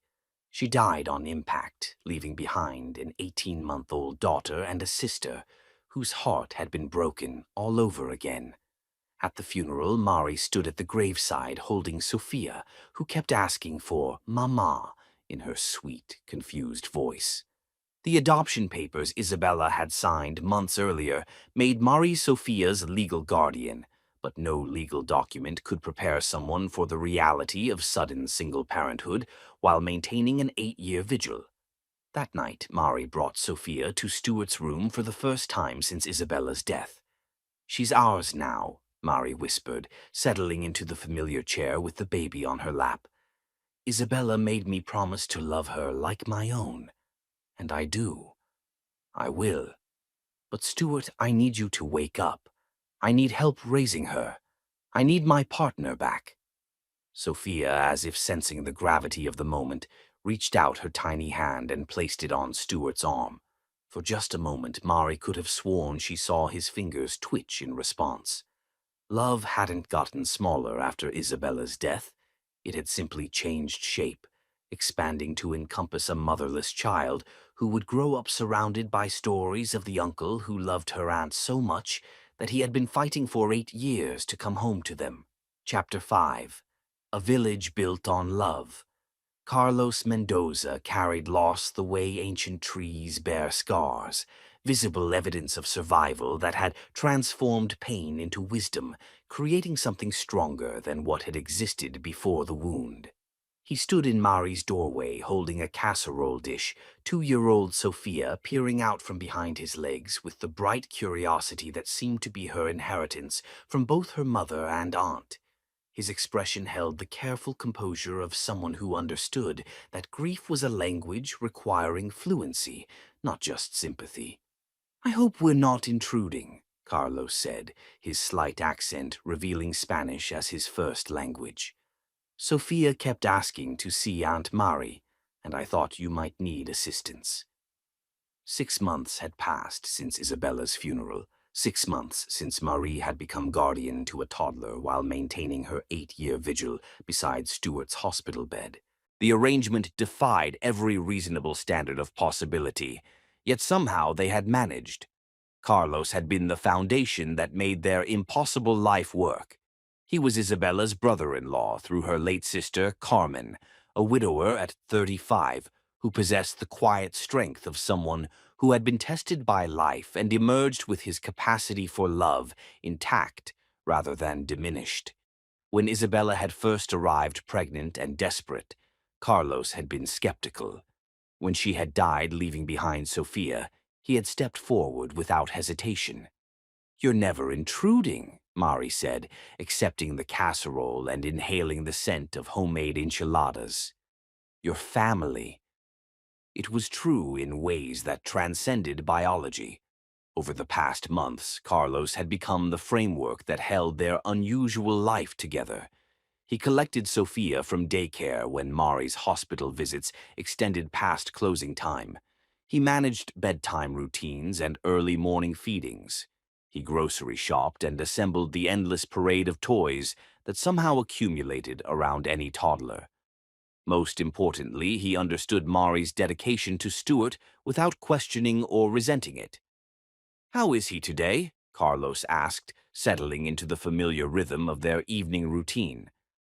[SPEAKER 2] She died on impact, leaving behind an 18-month-old daughter and a sister whose heart had been broken all over again. At the funeral, Mari stood at the graveside holding Sophia, who kept asking for "Mama" in her sweet, confused voice. The adoption papers Isabella had signed months earlier made Mari Sophia's legal guardian, but no legal document could prepare someone for the reality of sudden single parenthood while maintaining an 8-year vigil. That night, Mari brought Sophia to Stuart's room for the first time since Isabella's death. "She's ours now," Mari whispered, settling into the familiar chair with the baby on her lap. "Isabella made me promise to love her like my own, and I do. I will. But Stuart, I need you to wake up. I need help raising her. I need my partner back." Sophia, as if sensing the gravity of the moment, reached out her tiny hand and placed it on Stuart's arm. For just a moment, Mari could have sworn she saw his fingers twitch in response. Love hadn't gotten smaller after Isabella's death. It had simply changed shape, expanding to encompass a motherless child who would grow up surrounded by stories of the uncle who loved her aunt so much that he had been fighting for 8 years to come home to them. Chapter 5. A Village Built on Love. Carlos Mendoza carried loss the way ancient trees bear scars, visible evidence of survival that had transformed pain into wisdom, creating something stronger than what had existed before the wound. He stood in Mari's doorway holding a casserole dish, 2-year-old Sophia peering out from behind his legs with the bright curiosity that seemed to be her inheritance from both her mother and aunt. His expression held the careful composure of someone who understood that grief was a language requiring fluency, not just sympathy. "I hope we're not intruding," Carlos said, his slight accent revealing Spanish as his first language. "Sophia kept asking to see Aunt Mari, and I thought you might need assistance." 6 months had passed since Isabella's funeral. 6 months since Marie had become guardian to a toddler while maintaining her 8-year vigil beside Stuart's hospital bed. The arrangement defied every reasonable standard of possibility, yet somehow they had managed. Carlos had been the foundation that made their impossible life work. He was Isabella's brother-in-law through her late sister, Carmen, a widower at 35, who possessed the quiet strength of someone who had been tested by life and emerged with his capacity for love intact rather than diminished. When Isabella had first arrived pregnant and desperate, Carlos had been skeptical. When she had died leaving behind Sophia, he had stepped forward without hesitation. "You're never intruding," Mari said, accepting the casserole and inhaling the scent of homemade enchiladas. "Your family." It was true in ways that transcended biology. Over the past months, Carlos had become the framework that held their unusual life together. He collected Sophia from daycare when Mari's hospital visits extended past closing time. He managed bedtime routines and early morning feedings. He grocery shopped and assembled the endless parade of toys that somehow accumulated around any toddler. Most importantly, he understood Mari's dedication to Stuart without questioning or resenting it. "How is he today?" Carlos asked, settling into the familiar rhythm of their evening routine.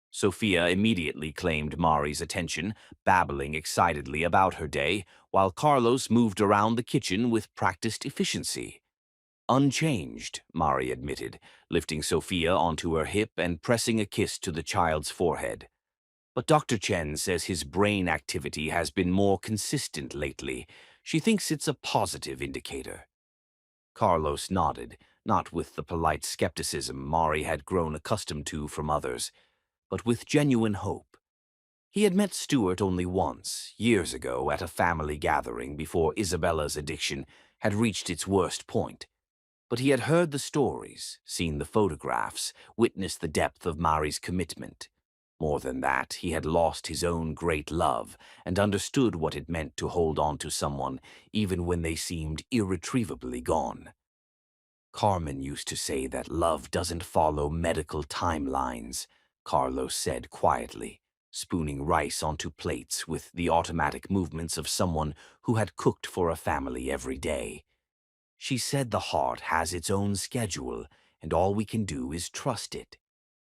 [SPEAKER 2] Sophia immediately claimed Mari's attention, babbling excitedly about her day, while Carlos moved around the kitchen with practiced efficiency. "Unchanged," Mari admitted, lifting Sophia onto her hip and pressing a kiss to the child's forehead. "But Dr. Chen says his brain activity has been more consistent lately. She thinks it's a positive indicator." Carlos nodded, not with the polite skepticism Mari had grown accustomed to from others, but with genuine hope. He had met Stuart only once, years ago, at a family gathering before Isabella's addiction had reached its worst point. But he had heard the stories, seen the photographs, witnessed the depth of Mari's commitment. More than that, he had lost his own great love and understood what it meant to hold on to someone even when they seemed irretrievably gone. "Carmen used to say that love doesn't follow medical timelines," Carlos said quietly, spooning rice onto plates with the automatic movements of someone who had cooked for a family every day. "She said the heart has its own schedule, and all we can do is trust it."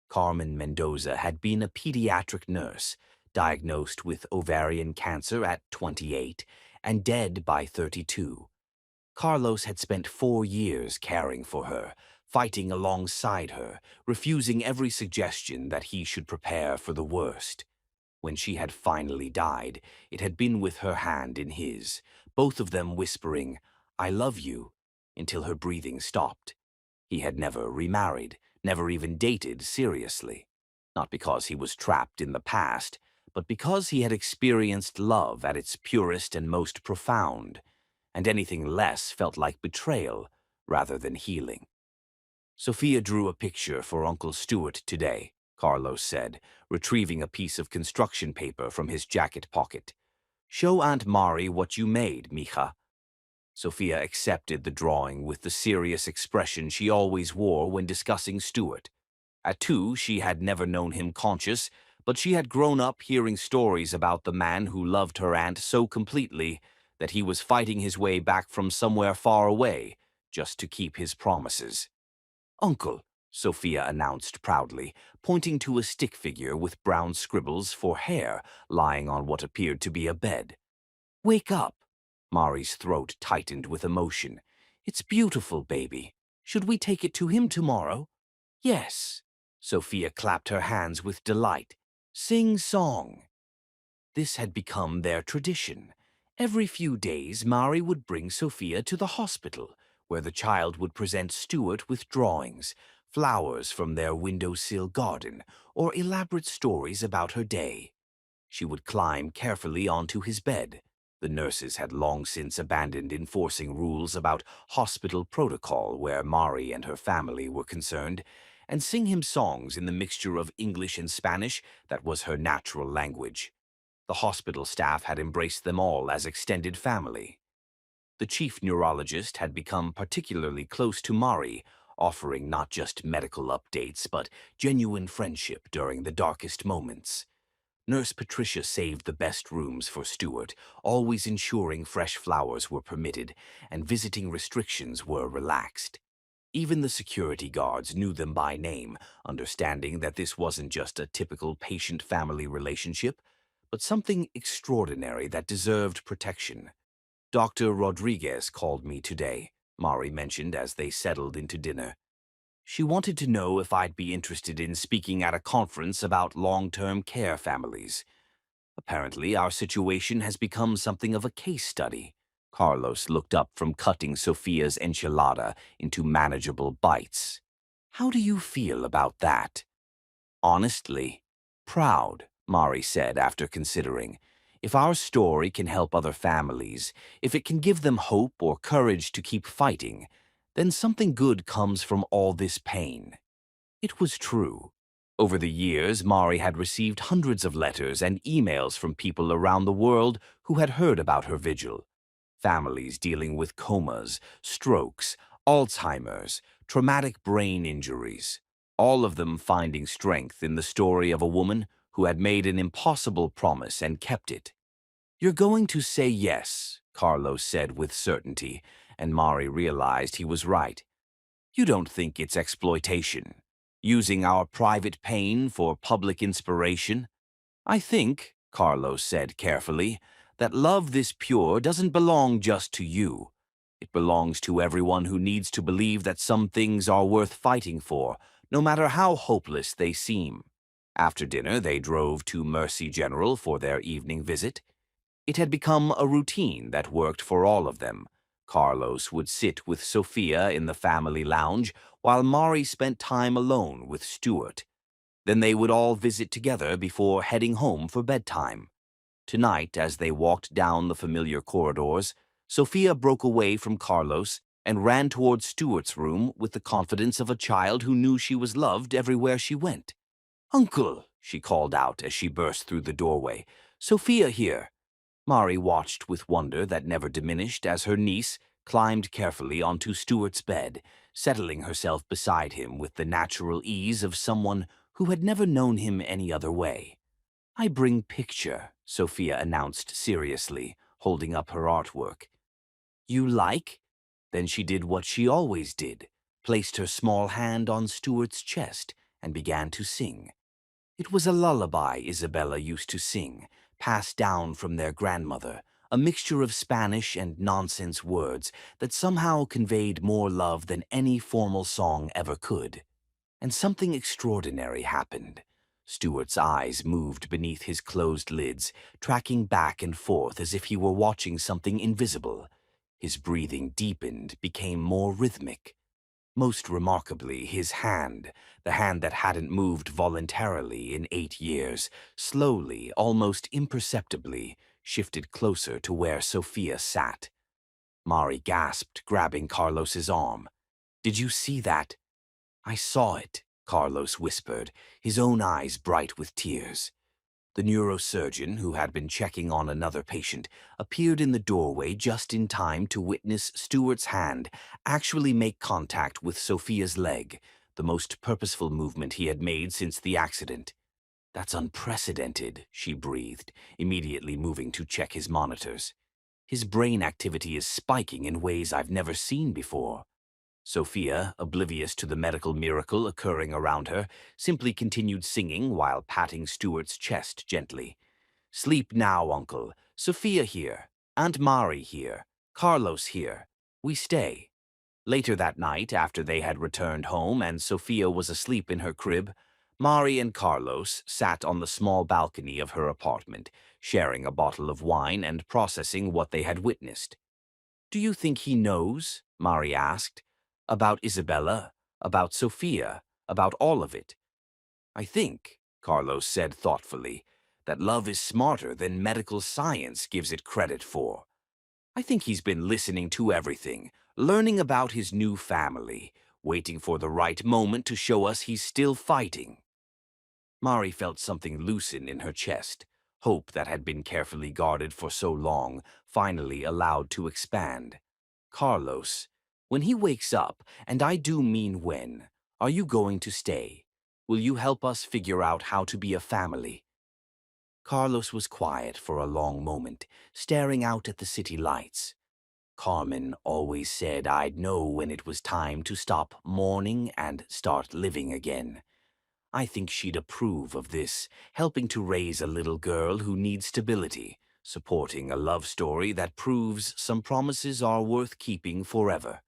[SPEAKER 2] Carmen Mendoza had been a pediatric nurse, diagnosed with ovarian cancer at 28 and dead by 32. Carlos had spent 4 years caring for her, fighting alongside her, refusing every suggestion that he should prepare for the worst. When she had finally died, it had been with her hand in his, both of them whispering, "I love you," until her breathing stopped. He had never remarried, never even dated seriously. Not because he was trapped in the past, but because he had experienced love at its purest and most profound, and anything less felt like betrayal rather than healing. Sophia drew a picture for Uncle Stuart today, Carlos said, retrieving a piece of construction paper from his jacket pocket. "Show Aunt Mari what you made, mija." Sophia accepted the drawing with the serious expression she always wore when discussing Stuart. At 2, she had never known him conscious, but she had grown up hearing stories about the man who loved her aunt so completely that he was fighting his way back from somewhere far away just to keep his promises. "Uncle," Sophia announced proudly, pointing to a stick figure with brown scribbles for hair lying on what appeared to be a bed. "Wake up." Mari's throat tightened with emotion. "It's beautiful, baby. Should we take it to him tomorrow?" "Yes." Sophia clapped her hands with delight. "Sing song." This had become their tradition. Every few days, Mari would bring Sophia to the hospital, where the child would present Stuart with drawings, flowers from their windowsill garden, or elaborate stories about her day. She would climb carefully onto his bed. The nurses had long since abandoned enforcing rules about hospital protocol where Mari and her family were concerned, and sing him songs in the mixture of English and Spanish that was her natural language. The hospital staff had embraced them all as extended family. The chief neurologist had become particularly close to Mari, offering not just medical updates but genuine friendship during the darkest moments. Nurse Patricia saved the best rooms for Stuart, always ensuring fresh flowers were permitted and visiting restrictions were relaxed. Even the security guards knew them by name, understanding that this wasn't just a typical patient-family relationship, but something extraordinary that deserved protection. "Dr. Rodriguez called me today," Mari mentioned as they settled into dinner. "She wanted to know if I'd be interested in speaking at a conference about long-term care families. Apparently, our situation has become something of a case study." Carlos looked up from cutting Sophia's enchilada into manageable bites. "How do you feel about that?" "Honestly, proud," Mari said after considering. "If our story can help other families, if it can give them hope or courage to keep fighting, then something good comes from all this pain." It was true. Over the years, Mari had received hundreds of letters and emails from people around the world who had heard about her vigil. Families dealing with comas, strokes, Alzheimer's, traumatic brain injuries, all of them finding strength in the story of a woman who had made an impossible promise and kept it. "You're going to say yes," Carlos said with certainty, and Mari realized he was right. "You don't think it's exploitation, using our private pain for public inspiration?" "I think," Carlos said carefully, "that love this pure doesn't belong just to you. It belongs to everyone who needs to believe that some things are worth fighting for, no matter how hopeless they seem." After dinner, they drove to Mercy General for their evening visit. It had become a routine that worked for all of them. Carlos would sit with Sophia in the family lounge, while Mari spent time alone with Stuart. Then they would all visit together before heading home for bedtime. Tonight, as they walked down the familiar corridors, Sophia broke away from Carlos and ran toward Stuart's room with the confidence of a child who knew she was loved everywhere she went. "Uncle," she called out as she burst through the doorway, "Sophia here." Mari watched with wonder that never diminished as her niece climbed carefully onto Stuart's bed, settling herself beside him with the natural ease of someone who had never known him any other way. "I bring picture," Sophia announced seriously, holding up her artwork. "You like?" Then she did what she always did, placed her small hand on Stuart's chest and began to sing. It was a lullaby Isabella used to sing, passed down from their grandmother, a mixture of Spanish and nonsense words that somehow conveyed more love than any formal song ever could. And something extraordinary happened. Stuart's eyes moved beneath his closed lids, tracking back and forth as if he were watching something invisible. His breathing deepened, became more rhythmic. Most remarkably, his hand, the hand that hadn't moved voluntarily in 8 years, slowly, almost imperceptibly, shifted closer to where Sophia sat. Mari gasped, grabbing Carlos's arm. "Did you see that?" "I saw it," Carlos whispered, his own eyes bright with tears. The neurosurgeon, who had been checking on another patient, appeared in the doorway just in time to witness Stuart's hand actually make contact with Sophia's leg, the most purposeful movement he had made since the accident. "That's unprecedented," she breathed, immediately moving to check his monitors. "His brain activity is spiking in ways I've never seen before." Sophia, oblivious to the medical miracle occurring around her, simply continued singing while patting Stuart's chest gently. "Sleep now, Uncle. Sophia here. Aunt Mari here. Carlos here. We stay." Later that night, after they had returned home and Sophia was asleep in her crib, Mari and Carlos sat on the small balcony of her apartment, sharing a bottle of wine and processing what they had witnessed. "Do you think he knows?" Mari asked. "About Isabella, about Sophia, about all of it?" "I think," Carlos said thoughtfully, "that love is smarter than medical science gives it credit for. I think he's been listening to everything, learning about his new family, waiting for the right moment to show us he's still fighting." Mari felt something loosen in her chest. Hope that had been carefully guarded for so long, finally allowed to expand. "Carlos, when he wakes up, and I do mean when, are you going to stay? Will you help us figure out how to be a family?" Carlos was quiet for a long moment, staring out at the city lights. "Carmen always said I'd know when it was time to stop mourning and start living again. I think she'd approve of this, helping to raise a little girl who needs stability, supporting a love story that proves some promises are worth keeping forever."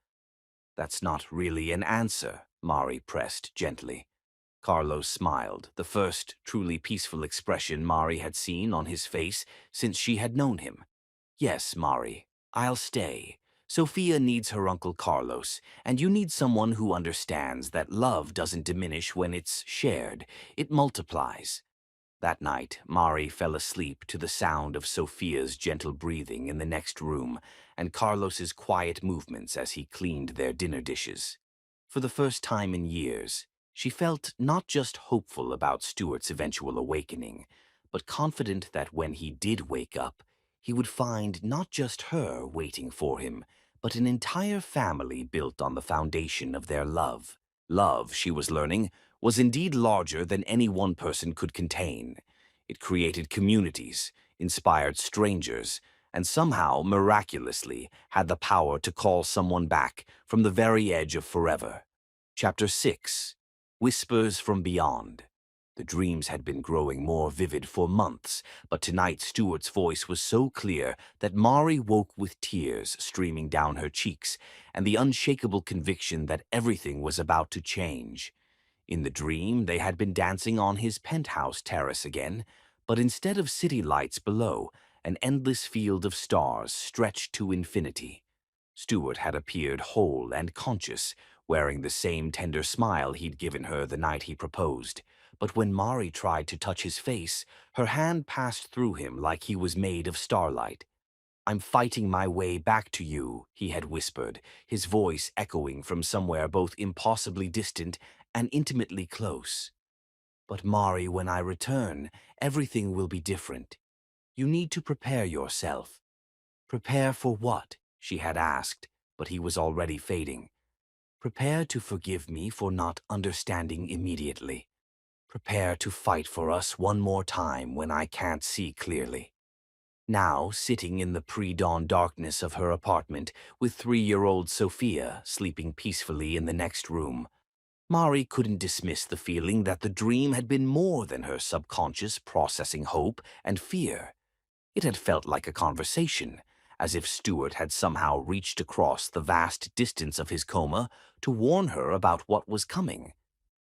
[SPEAKER 2] "That's not really an answer," Mari pressed gently. Carlos smiled, the first truly peaceful expression Mari had seen on his face since she had known him. "Yes, Mari, I'll stay. Sophia needs her Uncle Carlos, and you need someone who understands that love doesn't diminish when it's shared. It multiplies." That night, Mari fell asleep to the sound of Sophia's gentle breathing in the next room and Carlos's quiet movements as he cleaned their dinner dishes. For the first time in years, she felt not just hopeful about Stuart's eventual awakening, but confident that when he did wake up, he would find not just her waiting for him, but an entire family built on the foundation of their love. Love, she was learning, was indeed larger than any one person could contain. It created communities, inspired strangers, and somehow, miraculously, had the power to call someone back from the very edge of forever. Chapter 6. Whispers from Beyond. The dreams had been growing more vivid for months, but tonight Stuart's voice was so clear that Mari woke with tears streaming down her cheeks and the unshakable conviction that everything was about to change. In the dream, they had been dancing on his penthouse terrace again, but instead of city lights below, an endless field of stars stretched to infinity. Stuart had appeared whole and conscious, wearing the same tender smile he'd given her the night he proposed. But when Mari tried to touch his face, her hand passed through him like he was made of starlight. "I'm fighting my way back to you," he had whispered, his voice echoing from somewhere both impossibly distant and intimately close. "But Mari, when I return, everything will be different. You need to prepare yourself." "Prepare for what?" she had asked, but he was already fading. "Prepare to forgive me for not understanding immediately. Prepare to fight for us one more time when I can't see clearly." Now, sitting in the pre-dawn darkness of her apartment, with 3-year-old Sophia sleeping peacefully in the next room, Mari couldn't dismiss the feeling that the dream had been more than her subconscious processing hope and fear. It had felt like a conversation, as if Stuart had somehow reached across the vast distance of his coma to warn her about what was coming.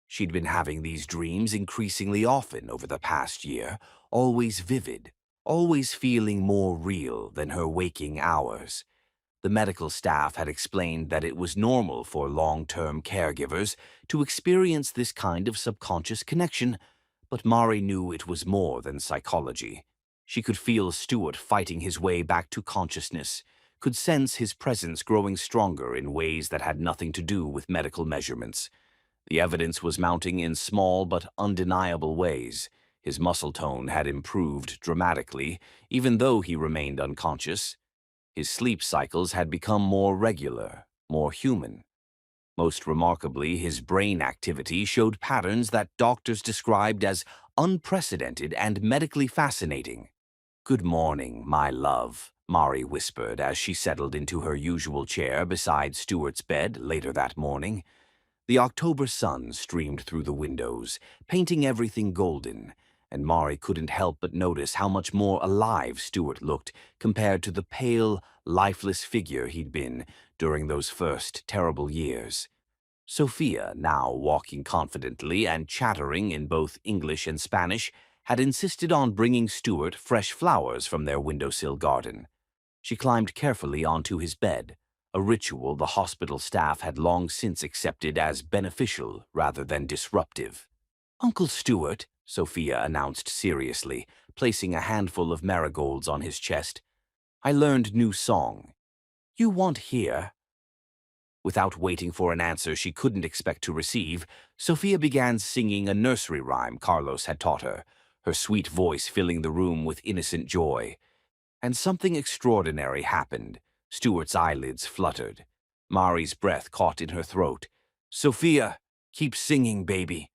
[SPEAKER 2] She'd been having these dreams increasingly often over the past year, always vivid, always feeling more real than her waking hours. The medical staff had explained that it was normal for long-term caregivers to experience this kind of subconscious connection, but Mari knew it was more than psychology. She could feel Stuart fighting his way back to consciousness, could sense his presence growing stronger in ways that had nothing to do with medical measurements. The evidence was mounting in small but undeniable ways. His muscle tone had improved dramatically, even though he remained unconscious. His sleep cycles had become more regular, more human. Most remarkably, his brain activity showed patterns that doctors described as unprecedented and medically fascinating. "Good morning, my love," Mari whispered as she settled into her usual chair beside Stuart's bed later that morning. The October sun streamed through the windows, painting everything golden, and Mari couldn't help but notice how much more alive Stuart looked compared to the pale, lifeless figure he'd been during those first terrible years. Sophia, now walking confidently and chattering in both English and Spanish, had insisted on bringing Stuart fresh flowers from their windowsill garden. She climbed carefully onto his bed, a ritual the hospital staff had long since accepted as beneficial rather than disruptive. "Uncle Stuart," Sophia announced seriously, placing a handful of marigolds on his chest, "I learned new song. You want hear?" Without waiting for an answer she couldn't expect to receive, Sophia began singing a nursery rhyme Carlos had taught her, her sweet voice filling the room with innocent joy. And something extraordinary happened. Stuart's eyelids fluttered. Mari's breath caught in her throat. "Sophia, keep singing, baby."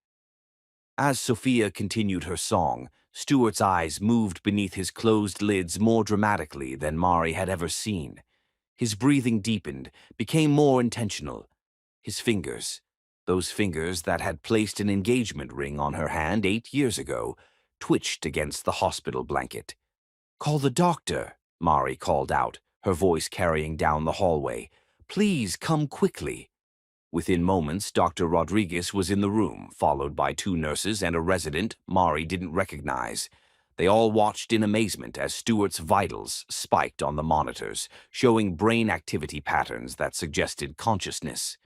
[SPEAKER 2] As Sophia continued her song, Stuart's eyes moved beneath his closed lids more dramatically than Mari had ever seen. His breathing deepened, became more intentional. His fingers, those fingers that had placed an engagement ring on her hand 8 years ago, twitched against the hospital blanket. "Call the doctor," Mari called out, her voice carrying down the hallway. "Please come quickly." Within moments, Dr. Rodriguez was in the room, followed by 2 nurses and a resident Mari didn't recognize. They all watched in amazement as Stuart's vitals spiked on the monitors, showing brain activity patterns that suggested consciousness.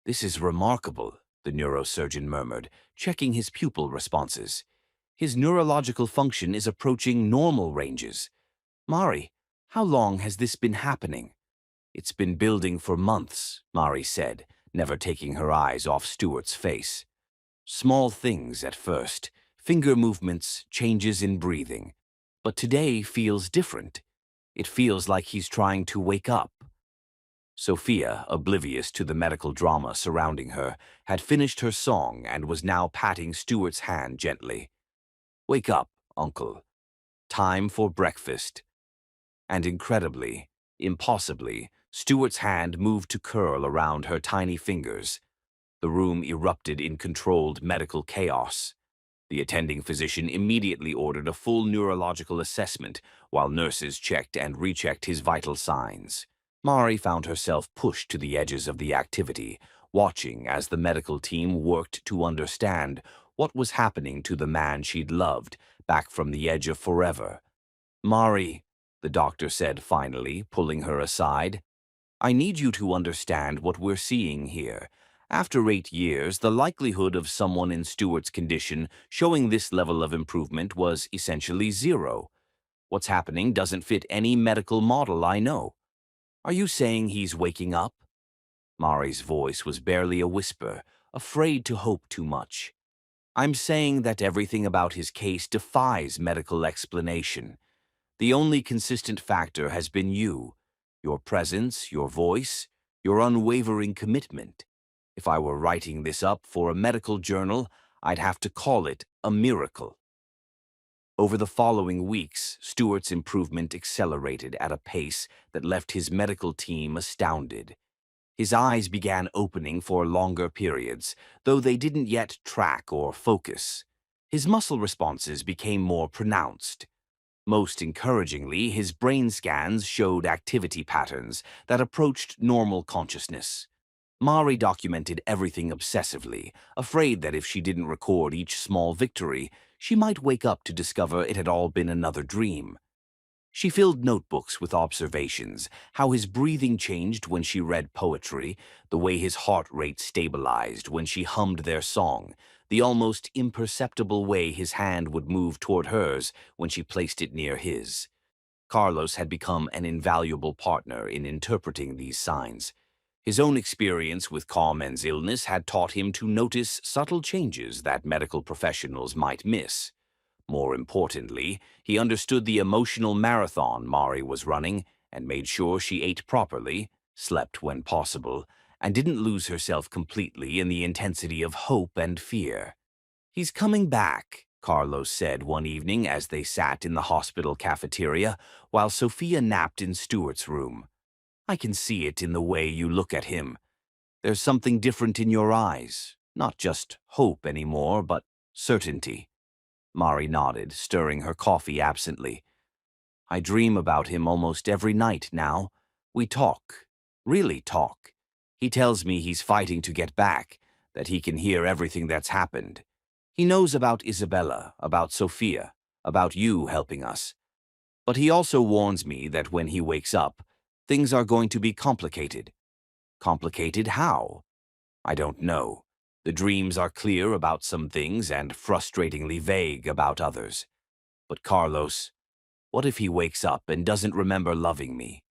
[SPEAKER 2] "This is remarkable," the neurosurgeon murmured, checking his pupil responses. "His neurological function is approaching normal ranges. Mari, how long has this been happening?" "It's been building for months," Mari said, never taking her eyes off Stuart's face. "Small things at first, finger movements, changes in breathing. But today feels different. It feels like he's trying to wake up." Sophia, oblivious to the medical drama surrounding her, had finished her song and was now patting Stuart's hand gently. "Wake up, uncle. Time for breakfast." And incredibly, impossibly, Stuart's hand moved to curl around her tiny fingers. The room erupted in controlled medical chaos. The attending physician immediately ordered a full neurological assessment while nurses checked and rechecked his vital signs. Mari found herself pushed to the edges of the activity, watching as the medical team worked to understand what was happening to the man she'd loved back from the edge of forever. "Mari," the doctor said finally, pulling her aside, "I need you to understand what we're seeing here. After 8 years, the likelihood of someone in Stuart's condition showing this level of improvement was essentially zero. What's happening doesn't fit any medical model I know. Are you saying he's waking up?" Mari's voice was barely a whisper, afraid to hope too much. "I'm saying that everything about his case defies medical explanation. The only consistent factor has been you, your presence, your voice, your unwavering commitment. If I were writing this up for a medical journal, I'd have to call it a miracle." Over the following weeks, Stuart's improvement accelerated at a pace that left his medical team astounded. His eyes began opening for longer periods, though they didn't yet track or focus. His muscle responses became more pronounced. Most encouragingly, his brain scans showed activity patterns that approached normal consciousness. Mari documented everything obsessively, afraid that if she didn't record each small victory, she might wake up to discover it had all been another dream. She filled notebooks with observations, how his breathing changed when she read poetry, the way his heart rate stabilized when she hummed their song, the almost imperceptible way his hand would move toward hers when she placed it near his. Carlos had become an invaluable partner in interpreting these signs. His own experience with Carmen's illness had taught him to notice subtle changes that medical professionals might miss. More importantly, he understood the emotional marathon Mari was running and made sure she ate properly, slept when possible, and didn't lose herself completely in the intensity of hope and fear. "He's coming back," Carlos said one evening as they sat in the hospital cafeteria while Sophia napped in Stuart's room. "I can see it in the way you look at him. There's something different in your eyes, not just hope anymore, but certainty." Mari nodded, stirring her coffee absently. "I dream about him almost every night now. We talk, really talk. He tells me he's fighting to get back, that he can hear everything that's happened. He knows about Isabella, about Sophia, about you helping us. But he also warns me that when he wakes up, things are going to be complicated." "Complicated how?" "I don't know. The dreams are clear about some things and frustratingly vague about others. But Carlos, what if he wakes up and doesn't remember loving me?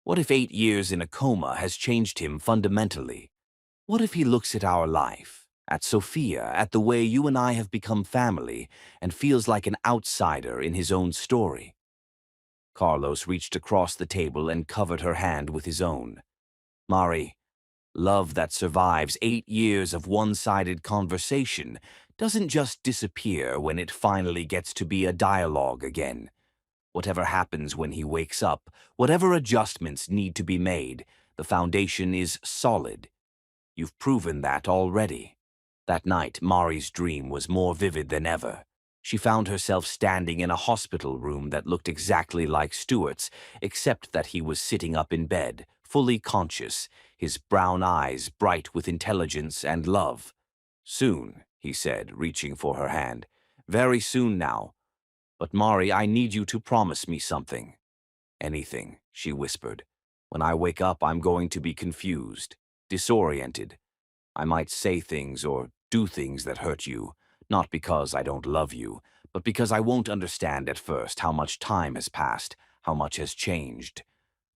[SPEAKER 2] What if 8 years in a coma has changed him fundamentally? What if he looks at our life, at Sophia, at the way you and I have become family, and feels like an outsider in his own story?" Carlos reached across the table and covered her hand with his own. "Mari, love that survives 8 years of one-sided conversation doesn't just disappear when it finally gets to be a dialogue again. Whatever happens when he wakes up, whatever adjustments need to be made, the foundation is solid. You've proven that already." That night, Mari's dream was more vivid than ever. She found herself standing in a hospital room that looked exactly like Stuart's, except that he was sitting up in bed, fully conscious, his brown eyes bright with intelligence and love. "Soon," he said, reaching for her hand. "Very soon now. But Mari, I need you to promise me something." "Anything," she whispered. "When I wake up, I'm going to be confused, disoriented. I might say things or do things that hurt you, not because I don't love you, but because I won't understand at first how much time has passed, how much has changed.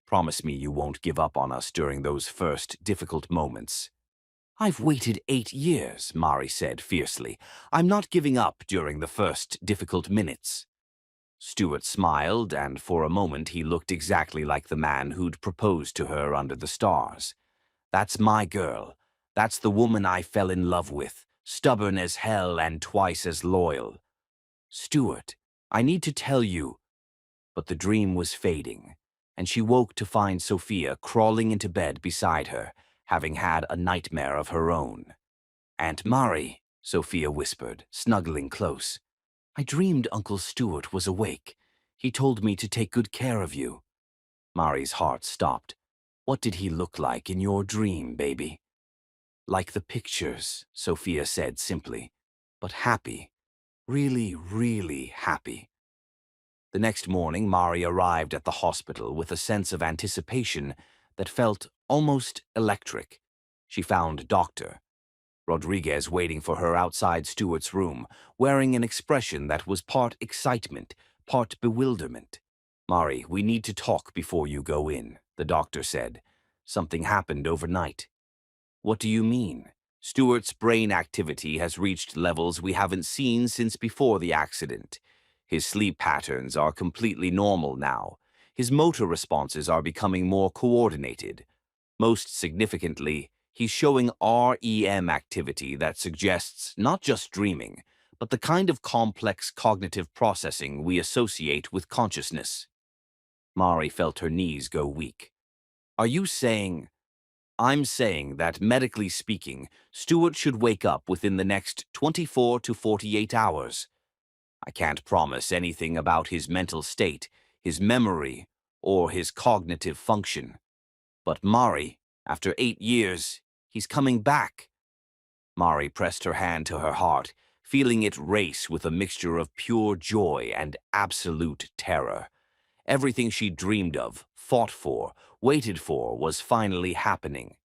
[SPEAKER 2] Promise me you won't give up on us during those first difficult moments." "I've waited 8 years," Mari said fiercely. "I'm not giving up during the first difficult minutes." Stuart smiled, and for a moment he looked exactly like the man who'd proposed to her under the stars. "That's my girl. That's the woman I fell in love with, stubborn as hell and twice as loyal. Stuart, I need to tell you." But the dream was fading, and she woke to find Sophia crawling into bed beside her, having had a nightmare of her own. "Aunt Mari," Sophia whispered, snuggling close. "I dreamed Uncle Stuart was awake. He told me to take good care of you." Mari's heart stopped. "What did he look like in your dream, baby?" "Like the pictures," Sophia said simply, "but happy. Really, really happy." The next morning, Mari arrived at the hospital with a sense of anticipation that felt almost electric. She found Dr. Rodriguez waiting for her outside Stuart's room, wearing an expression that was part excitement, part bewilderment. "Mari, we need to talk before you go in," the doctor said. "Something happened overnight." "What do you mean?" "Stuart's brain activity has reached levels we haven't seen since before the accident. His sleep patterns are completely normal now. His motor responses are becoming more coordinated. Most significantly, he's showing REM activity that suggests not just dreaming, but the kind of complex cognitive processing we associate with consciousness." Mari felt her knees go weak. "Are you saying—" "I'm saying that, medically speaking, Stuart should wake up within the next 24 to 48 hours. I can't promise anything about his mental state, his memory, or his cognitive function. But Mari, after 8 years, he's coming back. Mari pressed her hand to her heart, feeling it race with a mixture of pure joy and absolute terror. Everything she dreamed of, fought for, waited for was finally happening.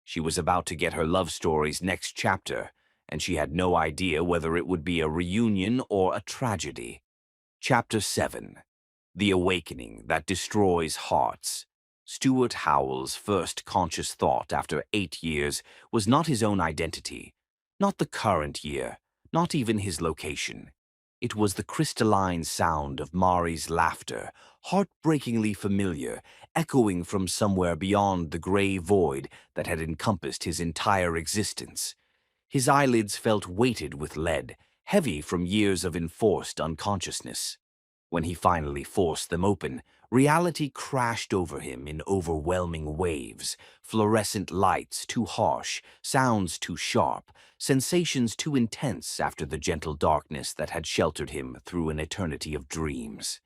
[SPEAKER 2] She was about to get her love story's next chapter, and she had no idea whether it would be a reunion or a tragedy. Chapter 7. The Awakening That Destroys Hearts. Stuart Howell's first conscious thought after 8 years was not his own identity, not the current year, not even his location. It was the crystalline sound of Mari's laughter, heartbreakingly familiar, echoing from somewhere beyond the gray void that had encompassed his entire existence. His eyelids felt weighted with lead, heavy from years of enforced unconsciousness. When he finally forced them open, reality crashed over him in overwhelming waves, fluorescent lights too harsh, sounds too sharp, sensations too intense after the gentle darkness that had sheltered him through an eternity of dreams.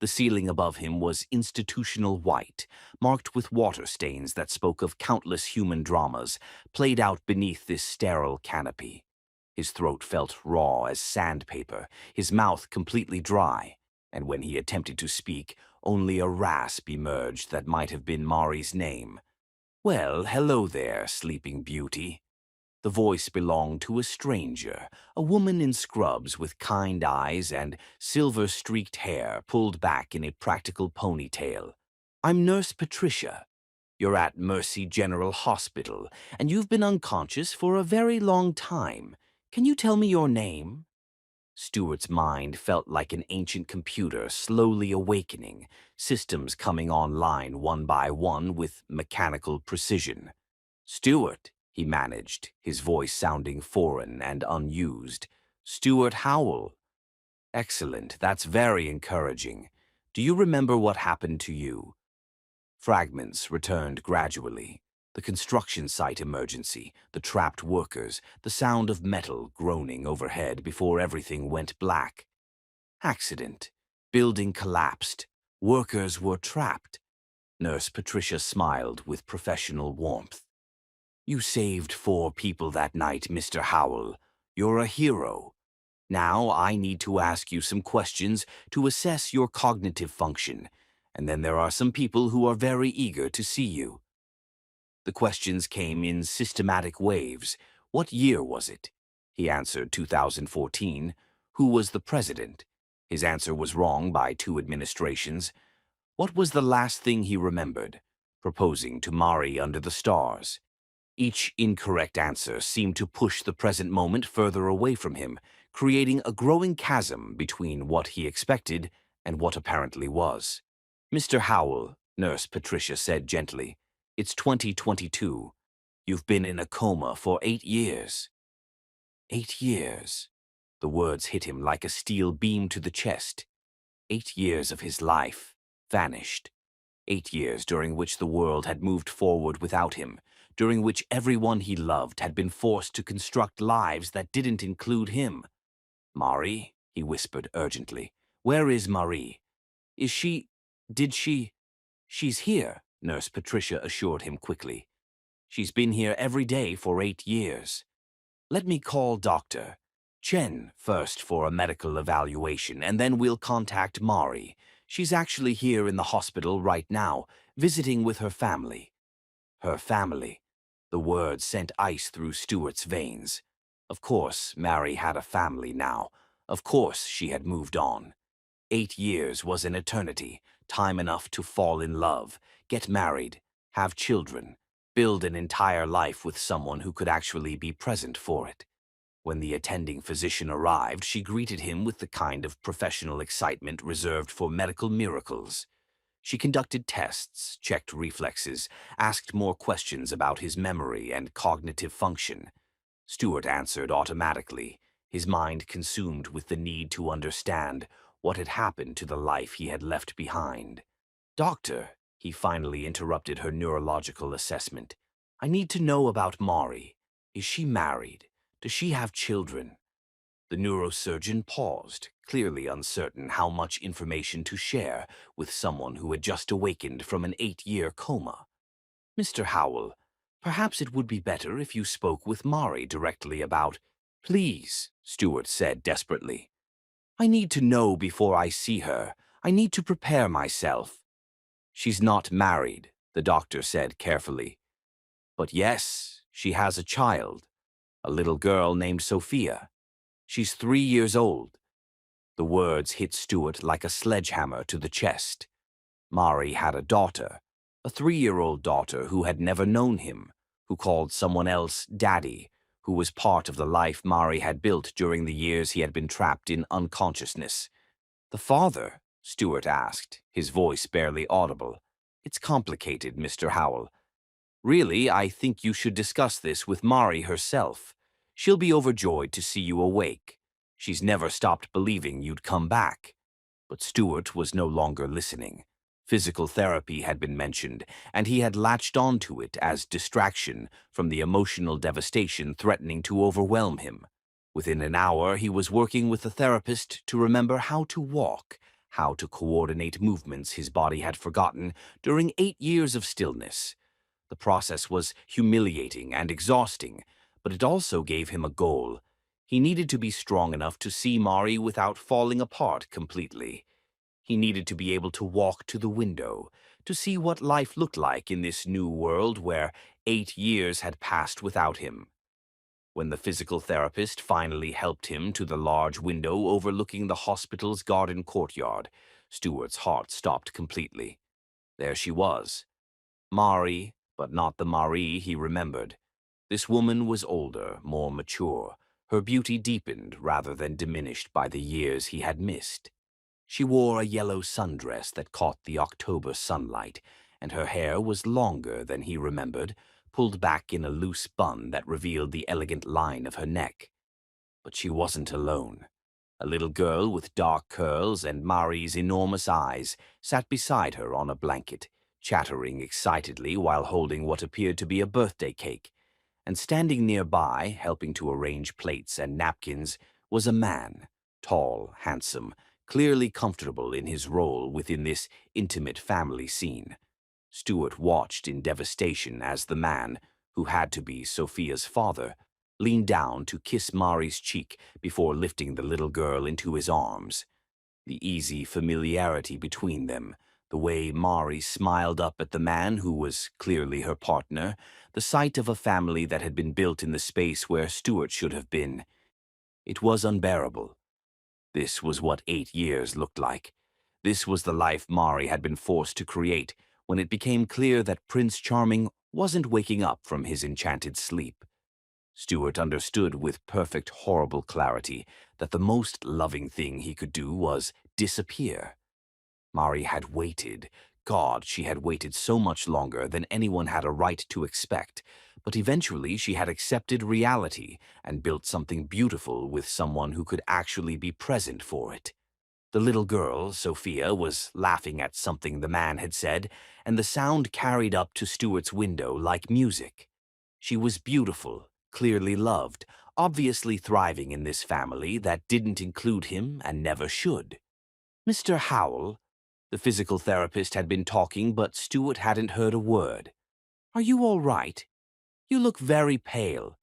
[SPEAKER 2] The ceiling above him was institutional white, marked with water stains that spoke of countless human dramas played out beneath this sterile canopy. His throat felt raw as sandpaper, his mouth completely dry, and when he attempted to speak, only a rasp emerged that might have been Mari's name. "Well, hello there, Sleeping Beauty." The voice belonged to a stranger, a woman in scrubs with kind eyes and silver-streaked hair pulled back in a practical ponytail. "I'm Nurse Patricia. You're at Mercy General Hospital, and you've been unconscious for a very long time. Can you tell me your name?" Stuart's mind felt like an ancient computer slowly awakening, systems coming online one by one with mechanical precision. "Stuart," he managed, his voice sounding foreign and unused. "Stuart Howell. Excellent, that's very encouraging. Do you remember what happened to you?" Fragments returned gradually. The construction site emergency, the trapped workers, the sound of metal groaning overhead before everything went black. Accident. Building collapsed. Workers were trapped. Nurse Patricia smiled with professional warmth. "You saved 4 people that night, Mr. Howell. You're a hero. Now I need to ask you some questions to assess your cognitive function, and then there are some people who are very eager to see you." The questions came in systematic waves. What year was it? He answered 2014. Who was the president? His answer was wrong by 2 administrations. What was the last thing he remembered? Proposing to Mari under the stars. Each incorrect answer seemed to push the present moment further away from him, creating a growing chasm between what he expected and what apparently was. "Mr. Howell," Nurse Patricia said gently, "it's 2022. You've been in a coma for 8 years." 8 years. The words hit him like a steel beam to the chest. 8 years of his life vanished. 8 years during which the world had moved forward without him, during which everyone he loved had been forced to construct lives that didn't include him. "Mari," he whispered urgently. "Where is Mari? Is she... did she..." "She's here," Nurse Patricia assured him quickly. "She's been here every day for 8 years. Let me call Dr. Chen first for a medical evaluation, and then we'll contact Mari. She's actually here in the hospital right now, visiting with her family." Her family. The word sent ice through Stuart's veins. Of course, Mary had a family now. Of course, she had moved on. 8 years was an eternity, time enough to fall in love, get married, have children, build an entire life with someone who could actually be present for it. When the attending physician arrived, she greeted him with the kind of professional excitement reserved for medical miracles. She conducted tests, checked reflexes, asked more questions about his memory and cognitive function. Stuart answered automatically, his mind consumed with the need to understand what had happened to the life he had left behind. "Doctor," he finally interrupted her neurological assessment, "I need to know about Mari. Is she married? Does she have children?" The neurosurgeon paused, clearly uncertain how much information to share with someone who had just awakened from an 8-year coma. Mr. Howell, perhaps it would be better if you spoke with Mari directly about— Please, Stewart said desperately. I need to know before I see her. I need to prepare myself. She's not married, the doctor said carefully. But yes, she has a child, a little girl named Sophia. She's 3 years old. The words hit Stewart like a sledgehammer to the chest. Mari had a daughter, a 3-year-old daughter who had never known him, who called someone else Daddy, who was part of the life Mari had built during the years he had been trapped in unconsciousness. The father? Stewart asked, his voice barely audible. It's complicated, Mr. Howell. Really, I think you should discuss this with Mari herself. She'll be overjoyed to see you awake. She's never stopped believing you'd come back. But Stewart was no longer listening. Physical therapy had been mentioned, and he had latched onto it as distraction from the emotional devastation threatening to overwhelm him. Within an hour, he was working with the therapist to remember how to walk, how to coordinate movements his body had forgotten during 8 years of stillness. The process was humiliating and exhausting, but it also gave him a goal. He needed to be strong enough to see Mari without falling apart completely. He needed to be able to walk to the window, to see what life looked like in this new world where 8 years had passed without him. When the physical therapist finally helped him to the large window overlooking the hospital's garden courtyard, Stewart's heart stopped completely. There she was. Mari, but not the Mari he remembered. This woman was older, more mature. Her beauty deepened rather than diminished by the years he had missed. She wore a yellow sundress that caught the October sunlight, and her hair was longer than he remembered, pulled back in a loose bun that revealed the elegant line of her neck. But she wasn't alone. A little girl with dark curls and Mari's enormous eyes sat beside her on a blanket, chattering excitedly while holding what appeared to be a birthday cake. And standing nearby, helping to arrange plates and napkins, was a man, tall, handsome, clearly comfortable in his role within this intimate family scene. Stewart watched in devastation as the man, who had to be Sophia's father, leaned down to kiss Mari's cheek before lifting the little girl into his arms. The easy familiarity between them, the way Mari smiled up at the man who was clearly her partner, the sight of a family that had been built in the space where Stewart should have been. It was unbearable. This was what 8 years looked like. This was the life Mari had been forced to create when it became clear that Prince Charming wasn't waking up from his enchanted sleep. Stewart understood with perfect horrible clarity that the most loving thing he could do was disappear. Mari had waited. God, she had waited so much longer than anyone had a right to expect. But eventually she had accepted reality and built something beautiful with someone who could actually be present for it. The little girl, Sophia, was laughing at something the man had said, and the sound carried up to Stewart's window like music. She was beautiful, clearly loved, obviously thriving in this family that didn't include him and never should. Mr. Howell, the physical therapist had been talking, but Stewart hadn't heard a word. Are you all right? You look very pale.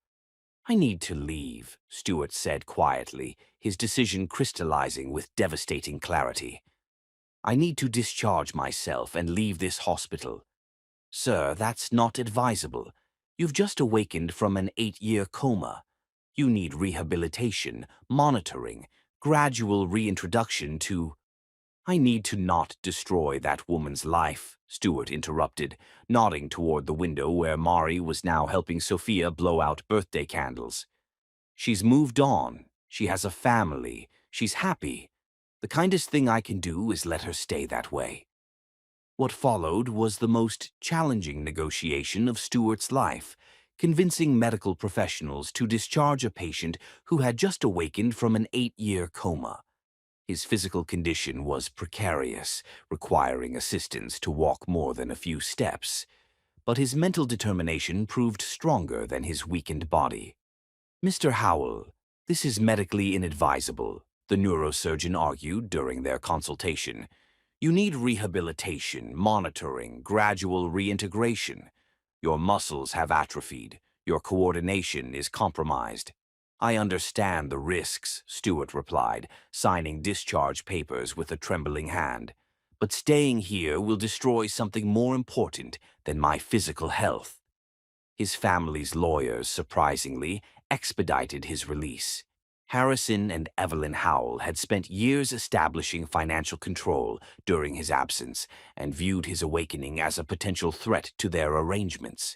[SPEAKER 2] I need to leave, Stewart said quietly, his decision crystallizing with devastating clarity. I need to discharge myself and leave this hospital. Sir, that's not advisable. You've just awakened from an 8-year coma. You need rehabilitation, monitoring, gradual reintroduction to— I need to not destroy that woman's life, Stewart interrupted, nodding toward the window where Mari was now helping Sophia blow out birthday candles. She's moved on. She has a family. She's happy. The kindest thing I can do is let her stay that way. What followed was the most challenging negotiation of Stewart's life, convincing medical professionals to discharge a patient who had just awakened from an 8-year coma. His physical condition was precarious, requiring assistance to walk more than a few steps, but his mental determination proved stronger than his weakened body. Mr. Howell, This is medically inadvisable, the neurosurgeon argued during their consultation. You need rehabilitation, monitoring, gradual reintegration. Your muscles have atrophied. Your coordination is compromised. I understand the risks, Stewart replied, signing discharge papers with a trembling hand. But staying here will destroy something more important than my physical health. His family's lawyers, surprisingly, expedited his release. Harrison and Evelyn Howell had spent years establishing financial control during his absence and viewed his awakening as a potential threat to their arrangements.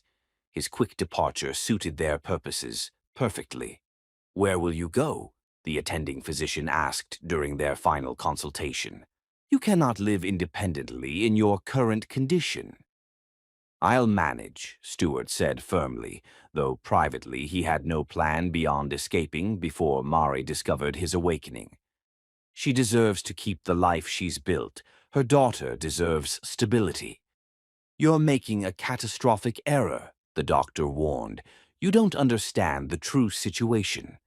[SPEAKER 2] His quick departure suited their purposes perfectly. "Where will you go?" the attending physician asked during their final consultation. "You cannot live independently in your current condition." "I'll manage," Stewart said firmly, though privately he had no plan beyond escaping before Mari discovered his awakening. "She deserves to keep the life she's built. Her daughter deserves stability." "You're making a catastrophic error," the doctor warned. "You don't understand the true situation."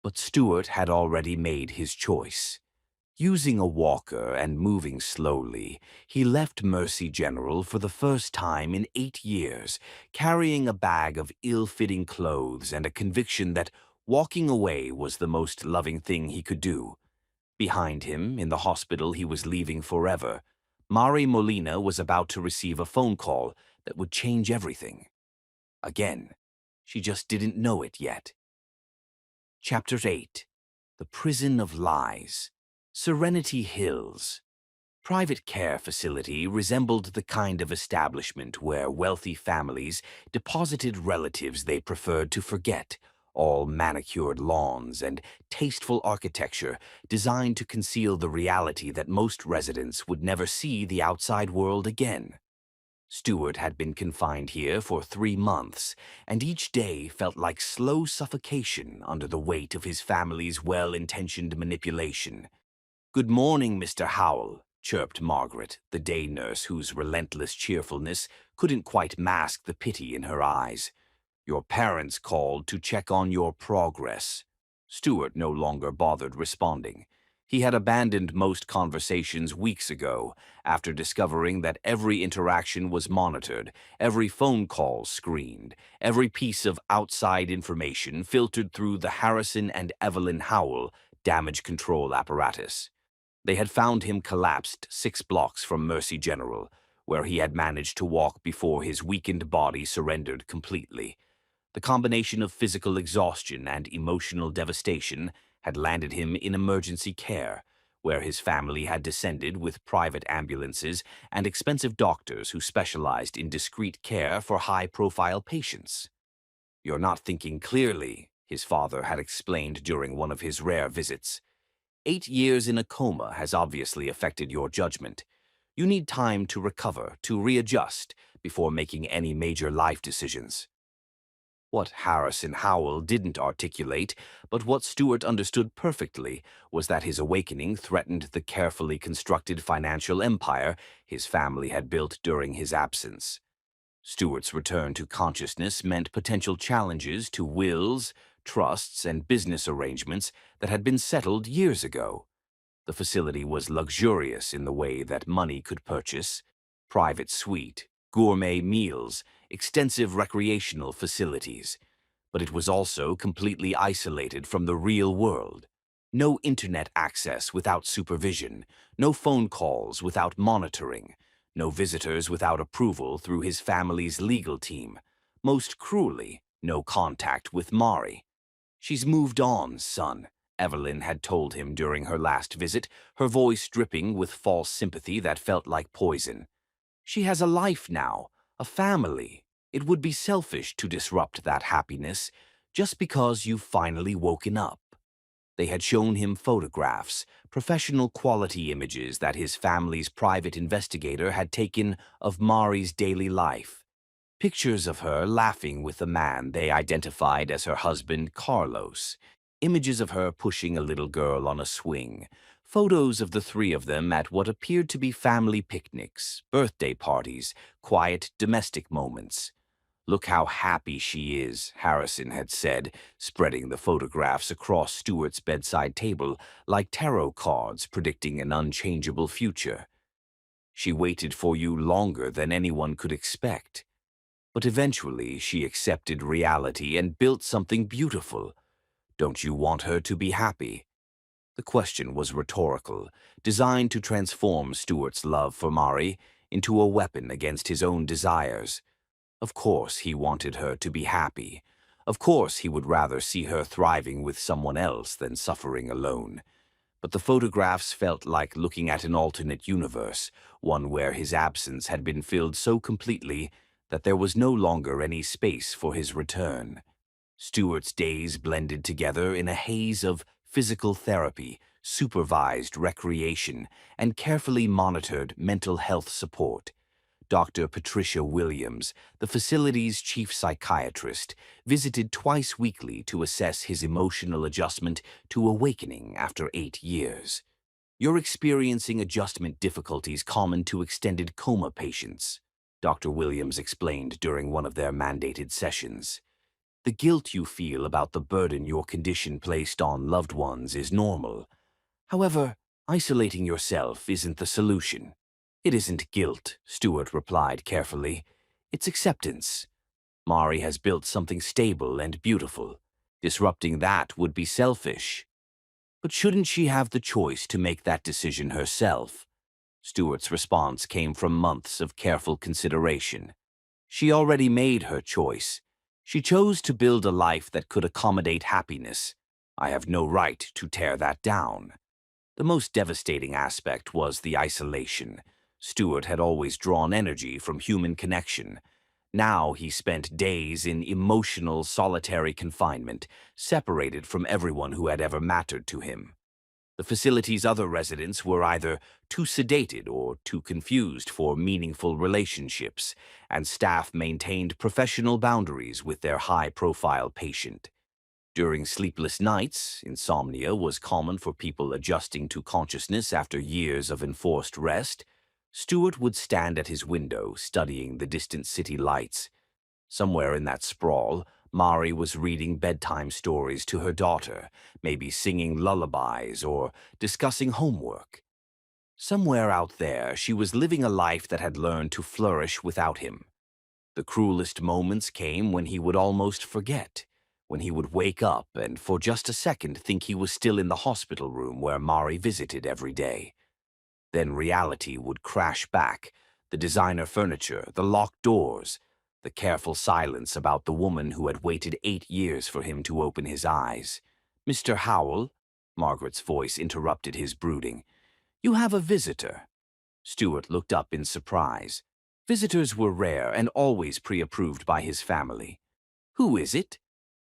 [SPEAKER 2] But Stewart had already made his choice. Using a walker and moving slowly, he left Mercy General for the first time in 8 years, carrying a bag of ill-fitting clothes and a conviction that walking away was the most loving thing he could do. Behind him, in the hospital he was leaving forever, Mari Molina was about to receive a phone call that would change everything. Again, she just didn't know it yet. Chapter 8. The Prison of Lies. Serenity Hills. Private care facility resembled the kind of establishment where wealthy families deposited relatives they preferred to forget, all manicured lawns and tasteful architecture designed to conceal the reality that most residents would never see the outside world again. Stewart had been confined here for 3 months, and each day felt like slow suffocation under the weight of his family's well-intentioned manipulation. "Good morning, Mr. Howell," chirped Margaret, the day nurse whose relentless cheerfulness couldn't quite mask the pity in her eyes. "Your parents called to check on your progress." Stewart no longer bothered responding. He had abandoned most conversations weeks ago, after discovering that every interaction was monitored, every phone call screened, every piece of outside information filtered through the Harrison and Evelyn Howell damage control apparatus. They had found him collapsed 6 blocks from Mercy General, where he had managed to walk before his weakened body surrendered completely. The combination of physical exhaustion and emotional devastation had landed him in emergency care, where his family had descended with private ambulances and expensive doctors who specialized in discreet care for high-profile patients. "You're not thinking clearly," his father had explained during one of his rare visits. 8 years in a coma has obviously affected your judgment. You need time to recover, to readjust, before making any major life decisions. What Harrison Howell didn't articulate, but what Stewart understood perfectly, was that his awakening threatened the carefully constructed financial empire his family had built during his absence. Stewart's return to consciousness meant potential challenges to wills, trusts, and business arrangements that had been settled years ago. The facility was luxurious in the way that money could purchase: private suite, gourmet meals, extensive recreational facilities. But it was also completely isolated from the real world. No internet access without supervision, no phone calls without monitoring, no visitors without approval through his family's legal team. Most cruelly, no contact with Mari. "She's moved on, son," Evelyn had told him during her last visit, her voice dripping with false sympathy that felt like poison. "She has a life now, a family. It would be selfish to disrupt that happiness just because you've finally woken up." They had shown him photographs, professional quality images that his family's private investigator had taken of Mari's daily life. Pictures of her laughing with the man they identified as her husband, Carlos. Images of her pushing a little girl on a swing. Photos of the 3 of them at what appeared to be family picnics, birthday parties, quiet domestic moments. "Look how happy she is," Harrison had said, spreading the photographs across Stuart's bedside table like tarot cards predicting an unchangeable future. "She waited for you longer than anyone could expect. But eventually she accepted reality and built something beautiful. Don't you want her to be happy?" The question was rhetorical, designed to transform Stuart's love for Mari into a weapon against his own desires. Of course he wanted her to be happy. Of course he would rather see her thriving with someone else than suffering alone. But the photographs felt like looking at an alternate universe, one where his absence had been filled so completely that there was no longer any space for his return. Stuart's days blended together in a haze of physical therapy, supervised recreation, and carefully monitored mental health support. Dr. Patricia Williams, the facility's chief psychiatrist, visited twice weekly to assess his emotional adjustment to awakening after 8 years. "You're experiencing adjustment difficulties common to extended coma patients," Dr. Williams explained during one of their mandated sessions. "The guilt you feel about the burden your condition placed on loved ones is normal. However, isolating yourself isn't the solution." "It isn't guilt," Stuart replied carefully. "It's acceptance. Mari has built something stable and beautiful. Disrupting that would be selfish. But shouldn't she have the choice to make that decision herself?" Stuart's response came from months of careful consideration. "She already made her choice. She chose to build a life that could accommodate happiness. I have no right to tear that down." The most devastating aspect was the isolation. Stuart had always drawn energy from human connection. Now he spent days in emotional, solitary confinement, separated from everyone who had ever mattered to him. The facility's other residents were either too sedated or too confused for meaningful relationships, and staff maintained professional boundaries with their high-profile patient. During sleepless nights, insomnia was common for people adjusting to consciousness after years of enforced rest. Stuart would stand at his window, studying the distant city lights. Somewhere in that sprawl, Mari was reading bedtime stories to her daughter, maybe singing lullabies or discussing homework. Somewhere out there, she was living a life that had learned to flourish without him. The cruelest moments came when he would almost forget, when he would wake up and for just a second think he was still in the hospital room where Mari visited every day. Then reality would crash back, the designer furniture, the locked doors, the careful silence about the woman who had waited 8 years for him to open his eyes. "Mr. Howell," Margaret's voice interrupted his brooding. "You have a visitor." Stuart looked up in surprise. Visitors were rare and always pre-approved by his family. "Who is it?"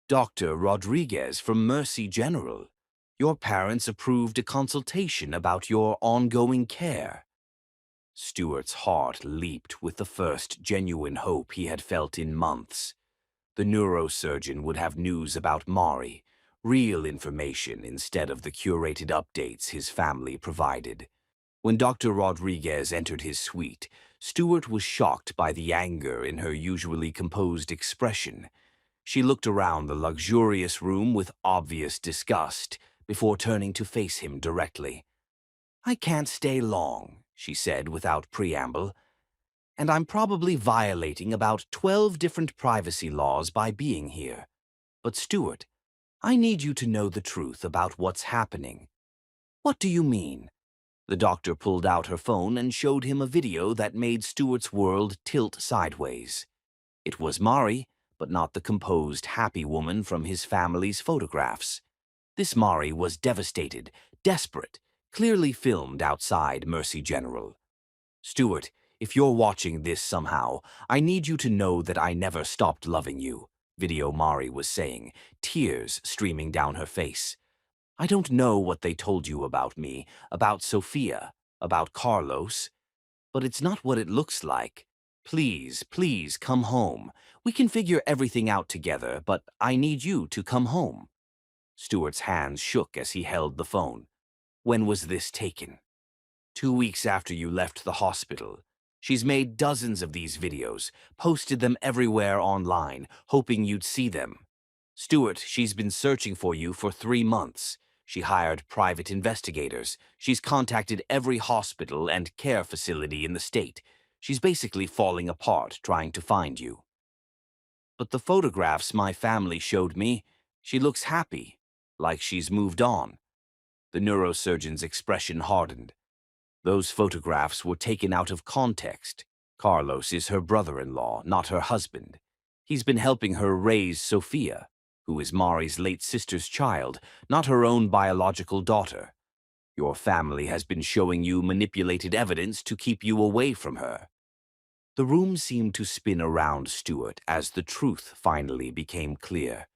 [SPEAKER 2] "Dr. Rodriguez from Mercy General. Your parents approved a consultation about your ongoing care." Stuart's heart leaped with the first genuine hope he had felt in months. The neurosurgeon would have news about Mari, real information instead of the curated updates his family provided. When Dr. Rodriguez entered his suite, Stuart was shocked by the anger in her usually composed expression. She looked around the luxurious room with obvious disgust before turning to face him directly. "I can't stay long," she said without preamble, "and I'm probably violating about 12 different privacy laws by being here. But Stuart, I need you to know the truth about what's happening." "What do you mean?" The doctor pulled out her phone and showed him a video that made Stuart's world tilt sideways. It was Mari, but not the composed, happy woman from his family's photographs. This Mari was devastated, desperate, clearly filmed outside Mercy General. "Stuart, if you're watching this somehow, I need you to know that I never stopped loving you," Video Mari was saying, tears streaming down her face. "I don't know what they told you about me, about Sophia, about Carlos, but it's not what it looks like. Please, please come home. We can figure everything out together, but I need you to come home." Stuart's hands shook as he held the phone. "When was this taken?" 2 weeks after you left the hospital. She's made dozens of these videos, posted them everywhere online, hoping you'd see them. Stuart, she's been searching for you for 3 months. She hired private investigators. She's contacted every hospital and care facility in the state. She's basically falling apart trying to find you. But the photographs my family showed me, she looks happy, like she's moved on. The neurosurgeon's expression hardened. Those photographs were taken out of context. Carlos is her brother-in-law, not her husband. He's been helping her raise Sophia, who is Mari's late sister's child, not her own biological daughter. Your family has been showing you manipulated evidence to keep you away from her. The room seemed to spin around Stuart as the truth finally became clear.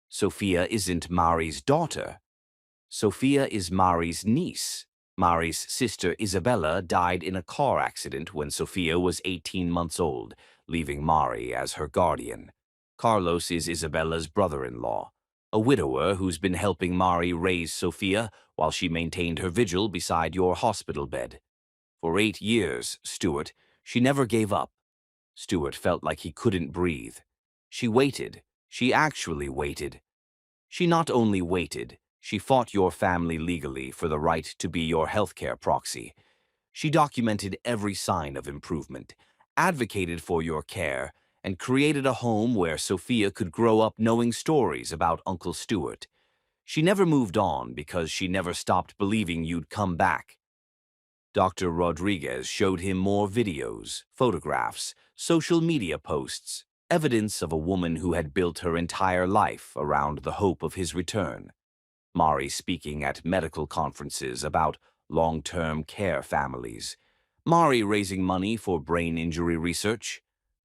[SPEAKER 2] Sophia isn't Mari's daughter. Sophia is Mari's niece. Mari's sister Isabella died in a car accident when Sophia was 18 months old, leaving Mari as her guardian. Carlos is Isabella's brother-in-law, a widower who's been helping Mari raise Sophia while she maintained her vigil beside your hospital bed. For 8 years, Stuart, she never gave up. Stuart felt like he couldn't breathe. She waited. She actually waited. She not only waited, she fought your family legally for the right to be your healthcare proxy. She documented every sign of improvement, advocated for your care, and created a home where Sophia could grow up knowing stories about Uncle Stuart. She never moved on because she never stopped believing you'd come back. Dr. Rodriguez showed him more videos, photographs, social media posts, evidence of a woman who had built her entire life around the hope of his return. Mari speaking at medical conferences about long-term care families. Mari raising money for brain injury research.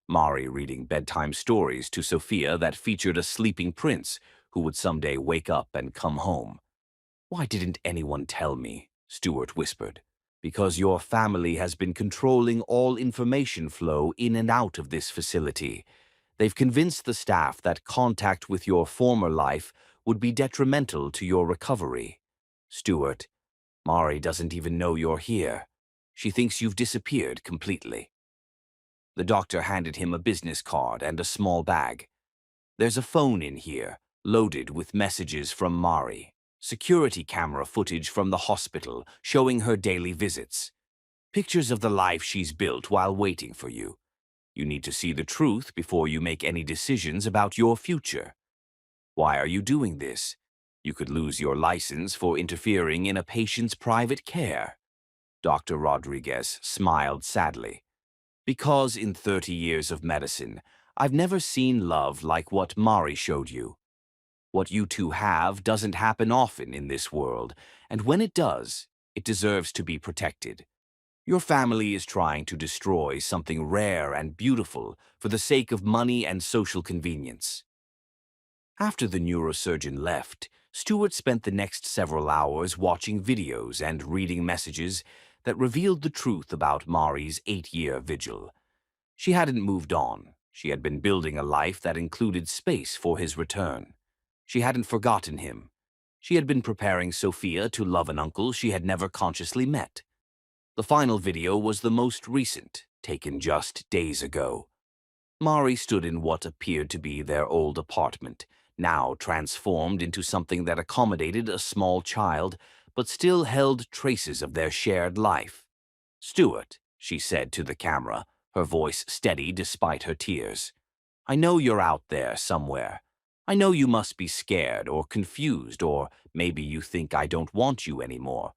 [SPEAKER 2] Mari reading bedtime stories to Sophia that featured a sleeping prince who would someday wake up and come home. "Why didn't anyone tell me?" Stuart whispered. "Because your family has been controlling all information flow in and out of this facility. They've convinced the staff that contact with your former life would be detrimental to your recovery. Stuart, Mari doesn't even know you're here. She thinks you've disappeared completely." The doctor handed him a business card and a small bag. "There's a phone in here, loaded with messages from Mari. Security camera footage from the hospital showing her daily visits. Pictures of the life she's built while waiting for you. You need to see the truth before you make any decisions about your future. Why are you doing this? You could lose your license for interfering in a patient's private care." Dr. Rodriguez smiled sadly. "Because in 30 years of medicine, I've never seen love like what Mari showed you. What you two have doesn't happen often in this world, and when it does, it deserves to be protected. Your family is trying to destroy something rare and beautiful for the sake of money and social convenience." After the neurosurgeon left, Stuart spent the next several hours watching videos and reading messages that revealed the truth about Mari's 8-year vigil. She hadn't moved on. She had been building a life that included space for his return. She hadn't forgotten him. She had been preparing Sophia to love an uncle she had never consciously met. The final video was the most recent, taken just days ago. Mari stood in what appeared to be their old apartment, now transformed into something that accommodated a small child, but still held traces of their shared life. "Stuart," she said to the camera, her voice steady despite her tears, "I know you're out there somewhere. I know you must be scared or confused, or maybe you think I don't want you anymore.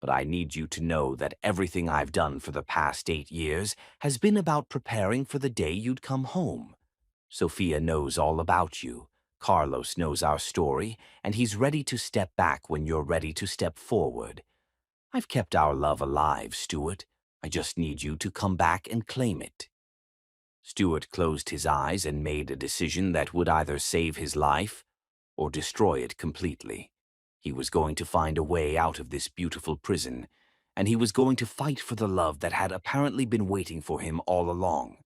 [SPEAKER 2] But I need you to know that everything I've done for the past 8 years has been about preparing for the day you'd come home. Sophia knows all about you. Carlos knows our story, and he's ready to step back when you're ready to step forward. I've kept our love alive, Stuart. I just need you to come back and claim it." Stuart closed his eyes and made a decision that would either save his life or destroy it completely. He was going to find a way out of this beautiful prison, and he was going to fight for the love that had apparently been waiting for him all along.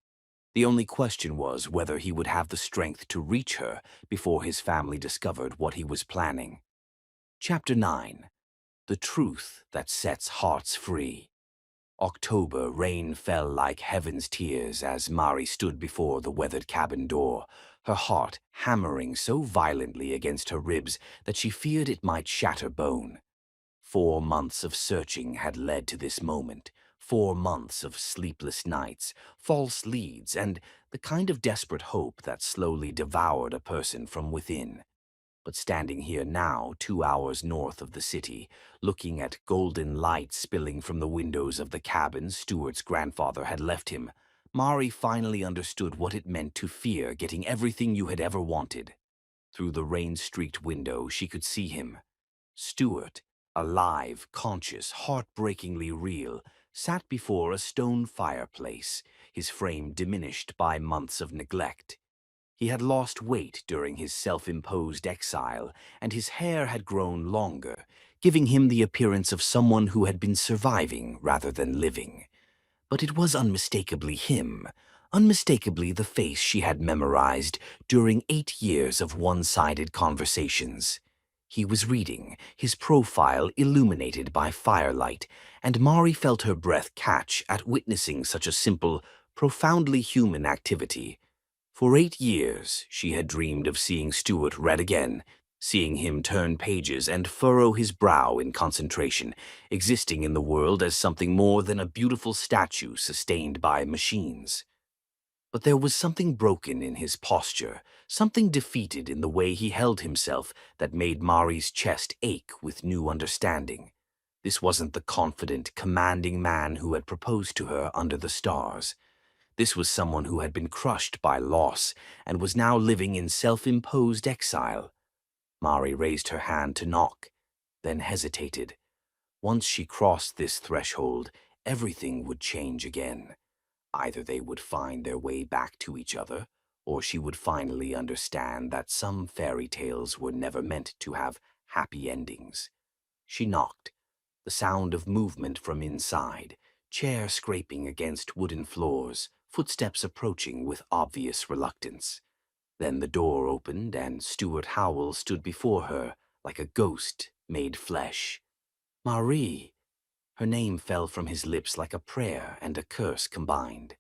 [SPEAKER 2] The only question was whether he would have the strength to reach her before his family discovered what he was planning. Chapter 9. The Truth That Sets Hearts Free. October rain fell like heaven's tears as Mari stood before the weathered cabin door, her heart hammering so violently against her ribs that she feared it might shatter bone. 4 months of searching had led to this moment. 4 months of sleepless nights, false leads, and the kind of desperate hope that slowly devoured a person from within. But standing here now, 2 hours north of the city, looking at golden light spilling from the windows of the cabin Stuart's grandfather had left him, Mari finally understood what it meant to fear getting everything you had ever wanted. Through the rain-streaked window, she could see him. Stuart, alive, conscious, heartbreakingly real, sat before a stone fireplace, his frame diminished by months of neglect. He had lost weight during his self-imposed exile, and his hair had grown longer, giving him the appearance of someone who had been surviving rather than living. But it was unmistakably him, unmistakably the face she had memorized during 8 years of one-sided conversations. He was reading, his profile illuminated by firelight, and Mari felt her breath catch at witnessing such a simple, profoundly human activity. For 8 years, she had dreamed of seeing Stuart read again, seeing him turn pages and furrow his brow in concentration, existing in the world as something more than a beautiful statue sustained by machines. But there was something broken in his posture, something defeated in the way he held himself that made Mari's chest ache with new understanding. This wasn't the confident, commanding man who had proposed to her under the stars. This was someone who had been crushed by loss and was now living in self-imposed exile. Mari raised her hand to knock, then hesitated. Once she crossed this threshold, everything would change again. Either they would find their way back to each other, or she would finally understand that some fairy tales were never meant to have happy endings. She knocked, the sound of movement from inside, chair scraping against wooden floors, footsteps approaching with obvious reluctance. Then the door opened and Stuart Howell stood before her like a ghost made flesh. Marie! Her name fell from his lips like a prayer and a curse combined.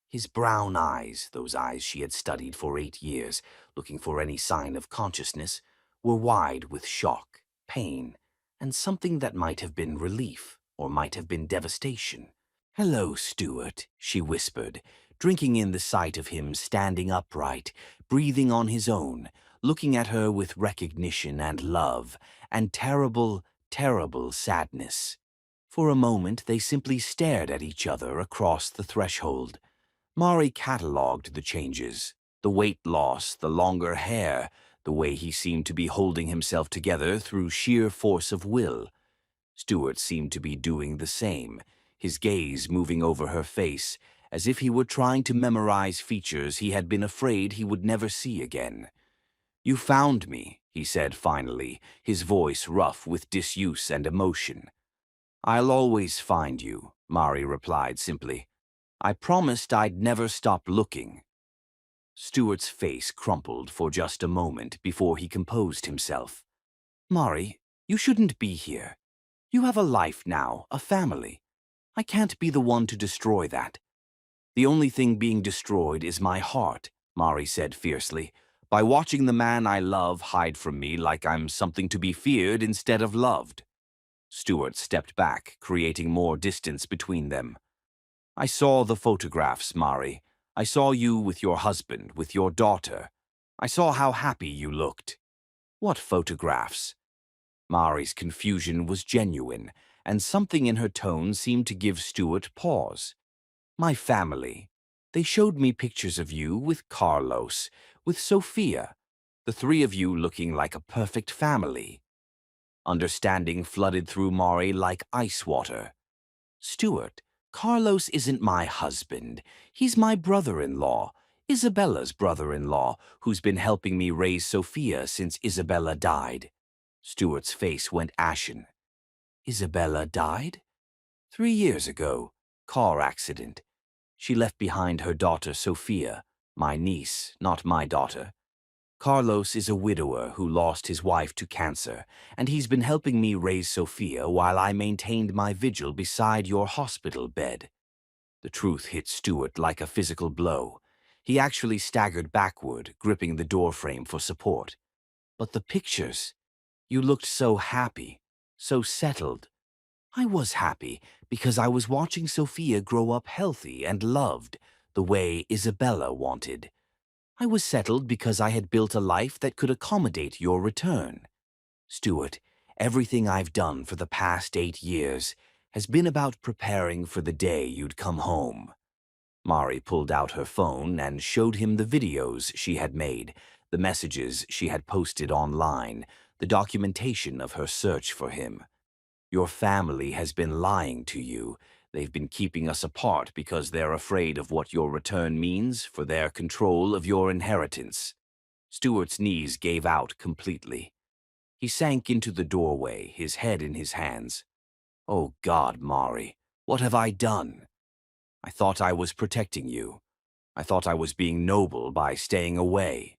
[SPEAKER 2] His brown eyes, those eyes she had studied for 8 years, looking for any sign of consciousness, were wide with shock, pain, and something that might have been relief or might have been devastation. "Hello, Stuart," she whispered, drinking in the sight of him standing upright, breathing on his own, looking at her with recognition and love, and terrible, terrible sadness. For a moment they simply stared at each other across the threshold. Mari catalogued the changes, the weight loss, the longer hair, the way he seemed to be holding himself together through sheer force of will. Stuart seemed to be doing the same, his gaze moving over her face, as if he were trying to memorize features he had been afraid he would never see again. "You found me," he said finally, his voice rough with disuse and emotion. "I'll always find you," Mari replied simply. "I promised I'd never stop looking." Stuart's face crumpled for just a moment before he composed himself. "Mari, you shouldn't be here. You have a life now, a family. I can't be the one to destroy that." "The only thing being destroyed is my heart," Mari said fiercely, "by watching the man I love hide from me like I'm something to be feared instead of loved." Stuart stepped back, creating more distance between them. "I saw the photographs, Mari. I saw you with your husband, with your daughter. I saw how happy you looked." "What photographs?" Mari's confusion was genuine, and something in her tone seemed to give Stuart pause. "My family. They showed me pictures of you with Carlos, with Sophia, the three of you looking like a perfect family." Understanding flooded through Mari like ice water. "Stuart, Carlos isn't my husband. He's my brother-in-law, Isabella's brother-in-law, who's been helping me raise Sophia since Isabella died." Stuart's face went ashen. "Isabella died?" "3 years ago. Car accident. She left behind her daughter Sophia, my niece, not my daughter." Carlos is a widower who lost his wife to cancer, and he's been helping me raise Sophia while I maintained my vigil beside your hospital bed." The truth hit Stuart like a physical blow. He actually staggered backward, gripping the doorframe for support. "But the pictures, you looked so happy, so settled." "I was happy because I was watching Sophia grow up healthy and loved, the way Isabella wanted. I was settled because I had built a life that could accommodate your return. Stuart, everything I've done for the past 8 years has been about preparing for the day you'd come home." Mari pulled out her phone and showed him the videos she had made, the messages she had posted online, the documentation of her search for him. "Your family has been lying to you. They've been keeping us apart because they're afraid of what your return means for their control of your inheritance." Stuart's knees gave out completely. He sank into the doorway, his head in his hands. "Oh God, Mari, what have I done? I thought I was protecting you. I thought I was being noble by staying away."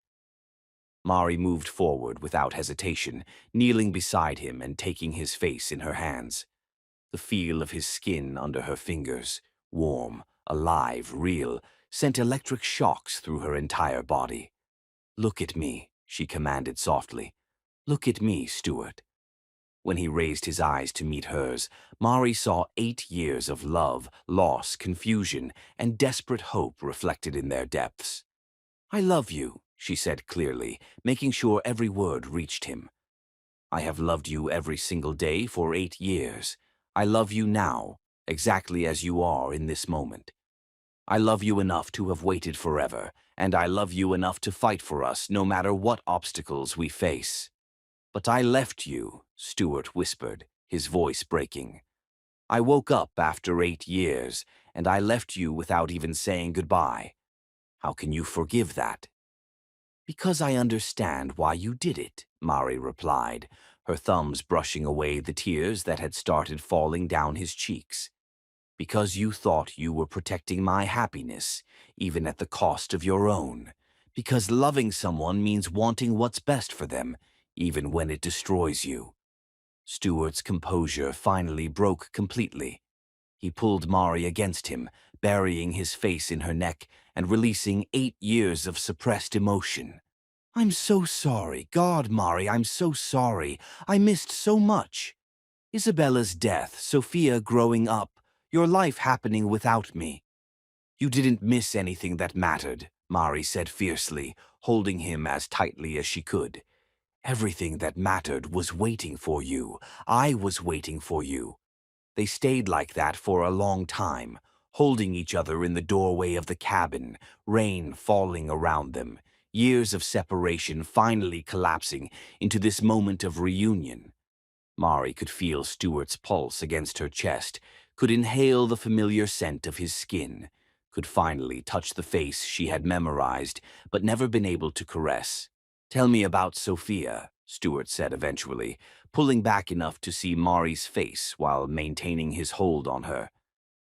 [SPEAKER 2] Mari moved forward without hesitation, kneeling beside him and taking his face in her hands. The feel of his skin under her fingers, warm, alive, real, sent electric shocks through her entire body. "Look at me," she commanded softly. "Look at me, Stuart." When he raised his eyes to meet hers, Mari saw 8 years of love, loss, confusion, and desperate hope reflected in their depths. "I love you," she said clearly, making sure every word reached him. "I have loved you every single day for 8 years. I love you now, exactly as you are in this moment. I love you enough to have waited forever, and I love you enough to fight for us no matter what obstacles we face." "But I left you," Stuart whispered, his voice breaking. "I woke up after 8 years, and I left you without even saying goodbye. How can you forgive that?" "Because I understand why you did it," Mari replied, her thumbs brushing away the tears that had started falling down his cheeks. "Because you thought you were protecting my happiness, even at the cost of your own. Because loving someone means wanting what's best for them, even when it destroys you." Stuart's composure finally broke completely. He pulled Mari against him, burying his face in her neck and releasing 8 years of suppressed emotion. "I'm so sorry. God, Mari, I'm so sorry. I missed so much. Isabella's death, Sophia growing up, your life happening without me." "You didn't miss anything that mattered," Mari said fiercely, holding him as tightly as she could. "Everything that mattered was waiting for you. I was waiting for you." They stayed like that for a long time, holding each other in the doorway of the cabin, rain falling around them, years of separation finally collapsing into this moment of reunion. Mari could feel Stuart's pulse against her chest, could inhale the familiar scent of his skin, could finally touch the face she had memorized but never been able to caress. "Tell me about Sophia," Stuart said eventually, pulling back enough to see Mari's face while maintaining his hold on her.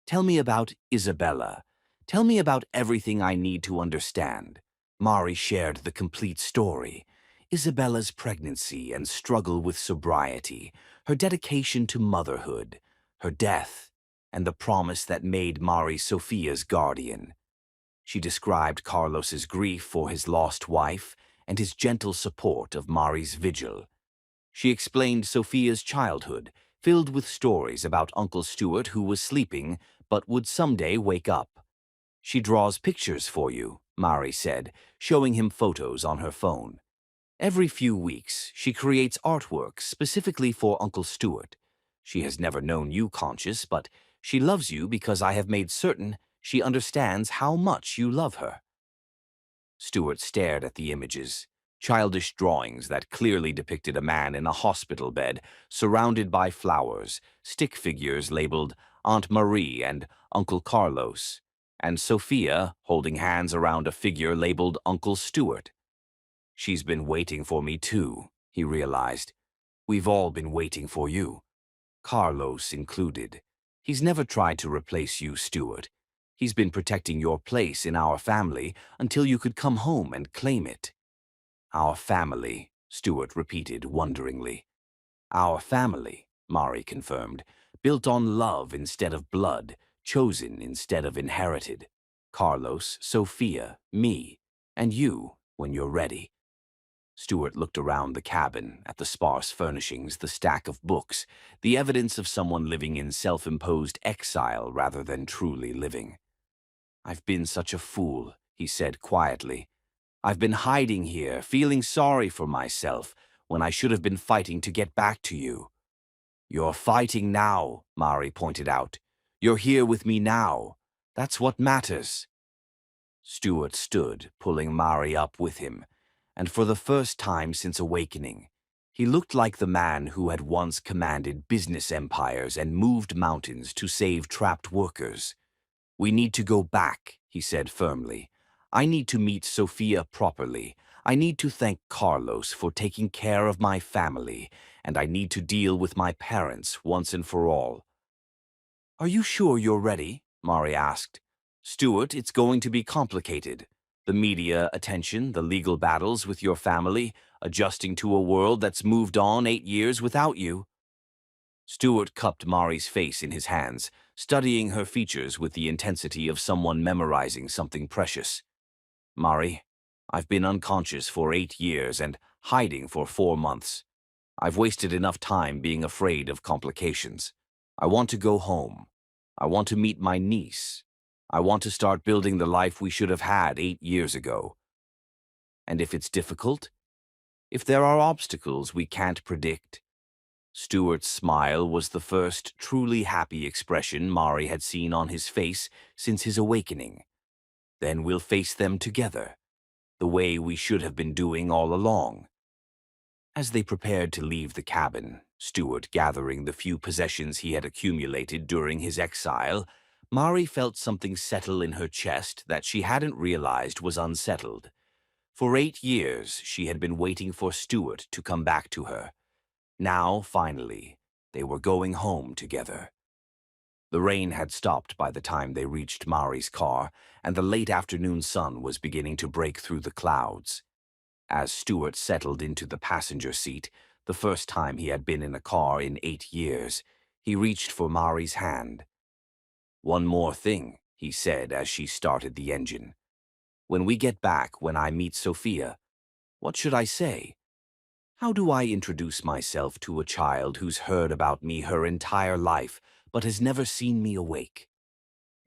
[SPEAKER 2] "Tell me about Isabella. Tell me about everything I need to understand." Mari shared the complete story. Isabella's pregnancy and struggle with sobriety, her dedication to motherhood, her death, and the promise that made Mari Sophia's guardian. She described Carlos's grief for his lost wife and his gentle support of Mari's vigil. She explained Sophia's childhood, filled with stories about Uncle Stuart who was sleeping but would someday wake up. "She draws pictures for you," Mari said, showing him photos on her phone. "Every few weeks, she creates artwork specifically for Uncle Stuart. She has never known you conscious, but she loves you because I have made certain she understands how much you love her." Stuart stared at the images, childish drawings that clearly depicted a man in a hospital bed, surrounded by flowers, stick figures labeled Aunt Marie and Uncle Carlos, and Sophia holding hands around a figure labeled Uncle Stuart. "She's been waiting for me too," he realized. "We've all been waiting for you, Carlos included. He's never tried to replace you, Stuart. He's been protecting your place in our family until you could come home and claim it." Our family, Stuart repeated wonderingly. Our family, Mari confirmed, built on love instead of blood, chosen instead of inherited. Carlos, Sophia, me, and you, when you're ready. Stuart looked around the cabin, at the sparse furnishings, the stack of books, the evidence of someone living in self-imposed exile rather than truly living. I've been such a fool, he said quietly. I've been hiding here, feeling sorry for myself, when I should have been fighting to get back to you. You're fighting now, Mari pointed out. You're here with me now. That's what matters. Stuart stood, pulling Mari up with him, and for the first time since awakening, he looked like the man who had once commanded business empires and moved mountains to save trapped workers. We need to go back, he said firmly. I need to meet Sophia properly. I need to thank Carlos for taking care of my family, and I need to deal with my parents once and for all. Are you sure you're ready? Mari asked. Stuart, it's going to be complicated. The media attention, the legal battles with your family, adjusting to a world that's moved on 8 years without you. Stuart cupped Mari's face in his hands, studying her features with the intensity of someone memorizing something precious. Mari, I've been unconscious for 8 years and hiding for 4 months. I've wasted enough time being afraid of complications. I want to go home. I want to meet my niece. I want to start building the life we should have had 8 years ago. And if it's difficult, if there are obstacles we can't predict. Stuart's smile was the first truly happy expression Mari had seen on his face since his awakening. Then we'll face them together, the way we should have been doing all along. As they prepared to leave the cabin, Stuart gathering the few possessions he had accumulated during his exile, Mari felt something settle in her chest that she hadn't realized was unsettled. For 8 years, she had been waiting for Stuart to come back to her. Now, finally, they were going home together. The rain had stopped by the time they reached Mari's car, and the late afternoon sun was beginning to break through the clouds. As Stuart settled into the passenger seat, the first time he had been in a car in 8 years, he reached for Mari's hand. One more thing, he said as she started the engine. When we get back, when I meet Sophia, what should I say? How do I introduce myself to a child who's heard about me her entire life, but has never seen me awake?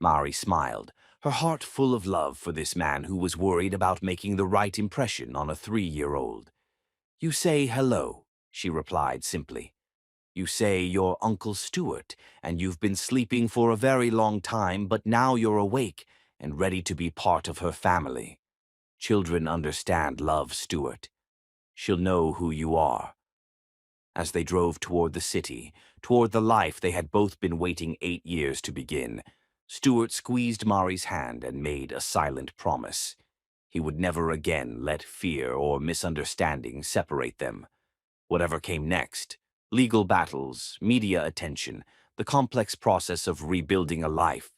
[SPEAKER 2] Mari smiled, her heart full of love for this man who was worried about making the right impression on a 3-year-old. You say hello, she replied simply. You say you're Uncle Stuart, and you've been sleeping for a very long time, but now you're awake and ready to be part of her family. Children understand love, Stuart. She'll know who you are. As they drove toward the city, toward the life they had both been waiting 8 years to begin, Stuart squeezed Mari's hand and made a silent promise. He would never again let fear or misunderstanding separate them. Whatever came next, legal battles, media attention, the complex process of rebuilding a life,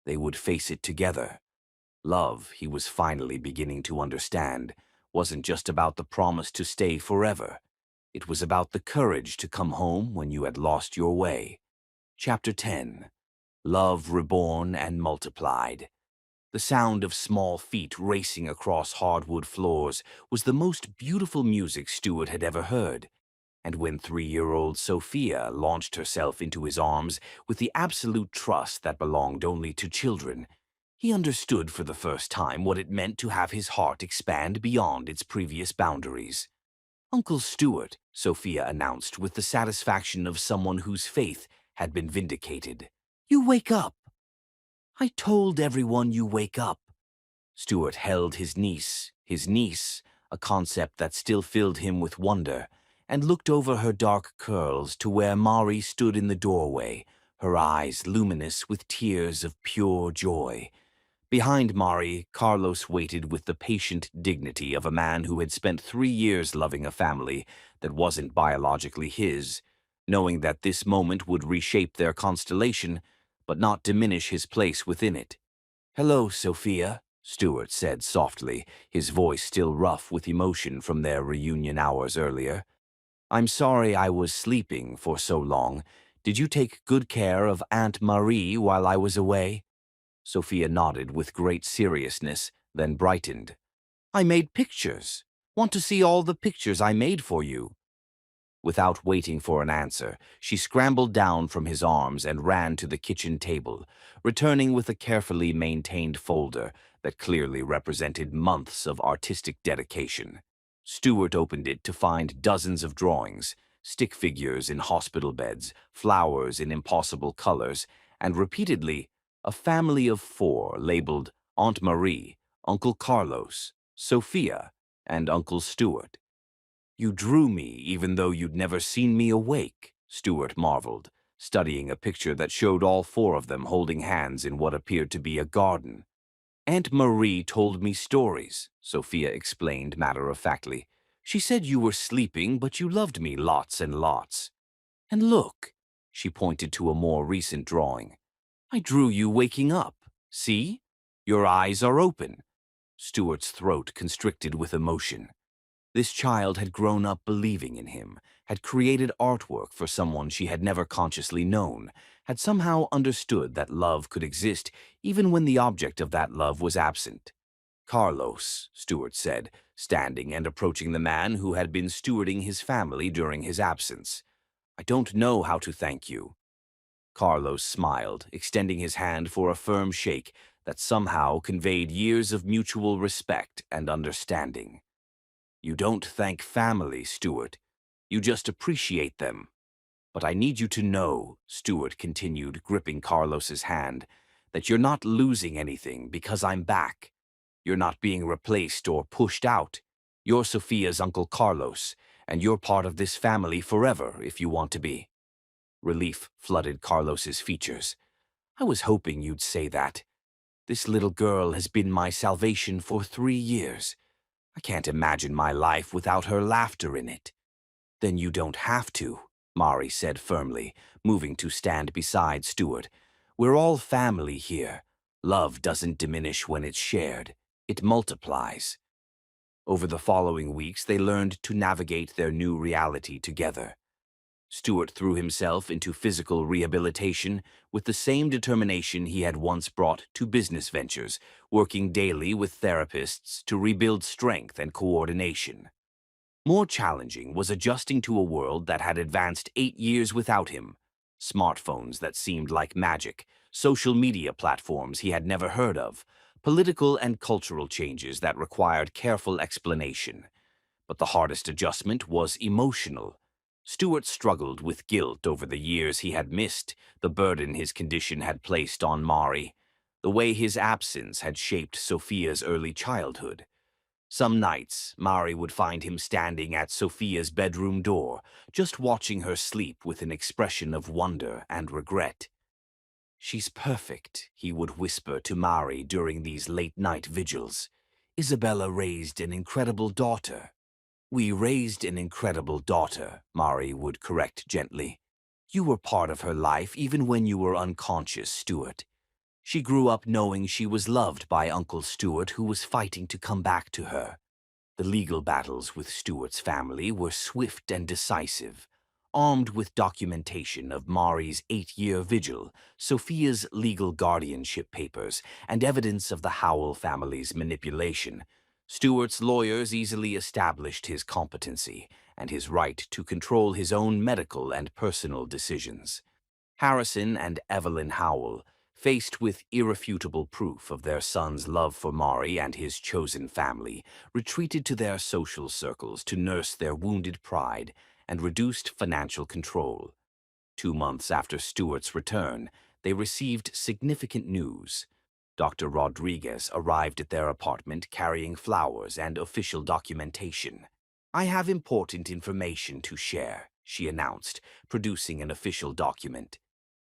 [SPEAKER 2] they would face it together. Love, he was finally beginning to understand, wasn't just about the promise to stay forever. It was about the courage to come home when you had lost your way. Chapter 10. Love Reborn and Multiplied. The sound of small feet racing across hardwood floors was the most beautiful music Stuart had ever heard. And when 3-year-old Sophia launched herself into his arms with the absolute trust that belonged only to children, he understood for the first time what it meant to have his heart expand beyond its previous boundaries. Uncle Stuart, Sophia announced with the satisfaction of someone whose faith had been vindicated. You wake up. I told everyone you wake up. Stuart held his niece, a concept that still filled him with wonder, and looked over her dark curls to where Mari stood in the doorway, her eyes luminous with tears of pure joy. Behind Mari, Carlos waited with the patient dignity of a man who had spent 3 years loving a family that wasn't biologically his, knowing that this moment would reshape their constellation, but not diminish his place within it. Hello, Sophia, Stewart said softly, his voice still rough with emotion from their reunion hours earlier. I'm sorry I was sleeping for so long. Did you take good care of Aunt Marie while I was away? Sophia nodded with great seriousness, then brightened. I made pictures. Want to see all the pictures I made for you? Without waiting for an answer, she scrambled down from his arms and ran to the kitchen table, returning with a carefully maintained folder that clearly represented months of artistic dedication. Stewart opened it to find dozens of drawings, stick figures in hospital beds, flowers in impossible colors, and repeatedly, a family of 4 labeled Aunt Marie, Uncle Carlos, Sophia, and Uncle Stewart. You drew me even though you'd never seen me awake, Stewart marveled, studying a picture that showed all 4 of them holding hands in what appeared to be a garden. Aunt Marie told me stories, Sophia explained matter-of-factly. She said you were sleeping, but you loved me lots and lots. And look, she pointed to a more recent drawing. I drew you waking up. See? Your eyes are open. Stewart's throat constricted with emotion. This child had grown up believing in him, had created artwork for someone she had never consciously known, had somehow understood that love could exist even when the object of that love was absent. Carlos, Stewart said, standing and approaching the man who had been stewarding his family during his absence. I don't know how to thank you. Carlos smiled, extending his hand for a firm shake that somehow conveyed years of mutual respect and understanding. You don't thank family, Stewart. You just appreciate them. But I need you to know, Stewart continued, gripping Carlos's hand, that you're not losing anything because I'm back. You're not being replaced or pushed out. You're Sophia's Uncle Carlos, and you're part of this family forever if you want to be. Relief flooded Carlos's features. I was hoping you'd say that. This little girl has been my salvation for 3 years. I can't imagine my life without her laughter in it. Then you don't have to, Mari said firmly, moving to stand beside Stewart. We're all family here. Love doesn't diminish when it's shared. It multiplies. Over the following weeks, they learned to navigate their new reality together. Stewart threw himself into physical rehabilitation with the same determination he had once brought to business ventures, working daily with therapists to rebuild strength and coordination. More challenging was adjusting to a world that had advanced 8 years without him. Smartphones that seemed like magic, social media platforms he had never heard of, political and cultural changes that required careful explanation. But the hardest adjustment was emotional. Stewart struggled with guilt over the years he had missed, the burden his condition had placed on Mari, the way his absence had shaped Sophia's early childhood. Some nights, Mari would find him standing at Sophia's bedroom door, just watching her sleep with an expression of wonder and regret. She's perfect, he would whisper to Mari during these late-night vigils. Isabella raised an incredible daughter. We raised an incredible daughter, Mari would correct gently. You were part of her life even when you were unconscious, Stewart. She grew up knowing she was loved by Uncle Stewart, who was fighting to come back to her. The legal battles with Stewart's family were swift and decisive. Armed with documentation of Mari's 8-year vigil, Sophia's legal guardianship papers, and evidence of the Howell family's manipulation, Stewart's lawyers easily established his competency and his right to control his own medical and personal decisions. Harrison and Evelyn Howell, faced with irrefutable proof of their son's love for Mari and his chosen family, retreated to their social circles to nurse their wounded pride and reduced financial control. 2 months after Stewart's return, they received significant news. Dr. Rodriguez arrived at their apartment carrying flowers and official documentation. I have important information to share, she announced, producing an official document.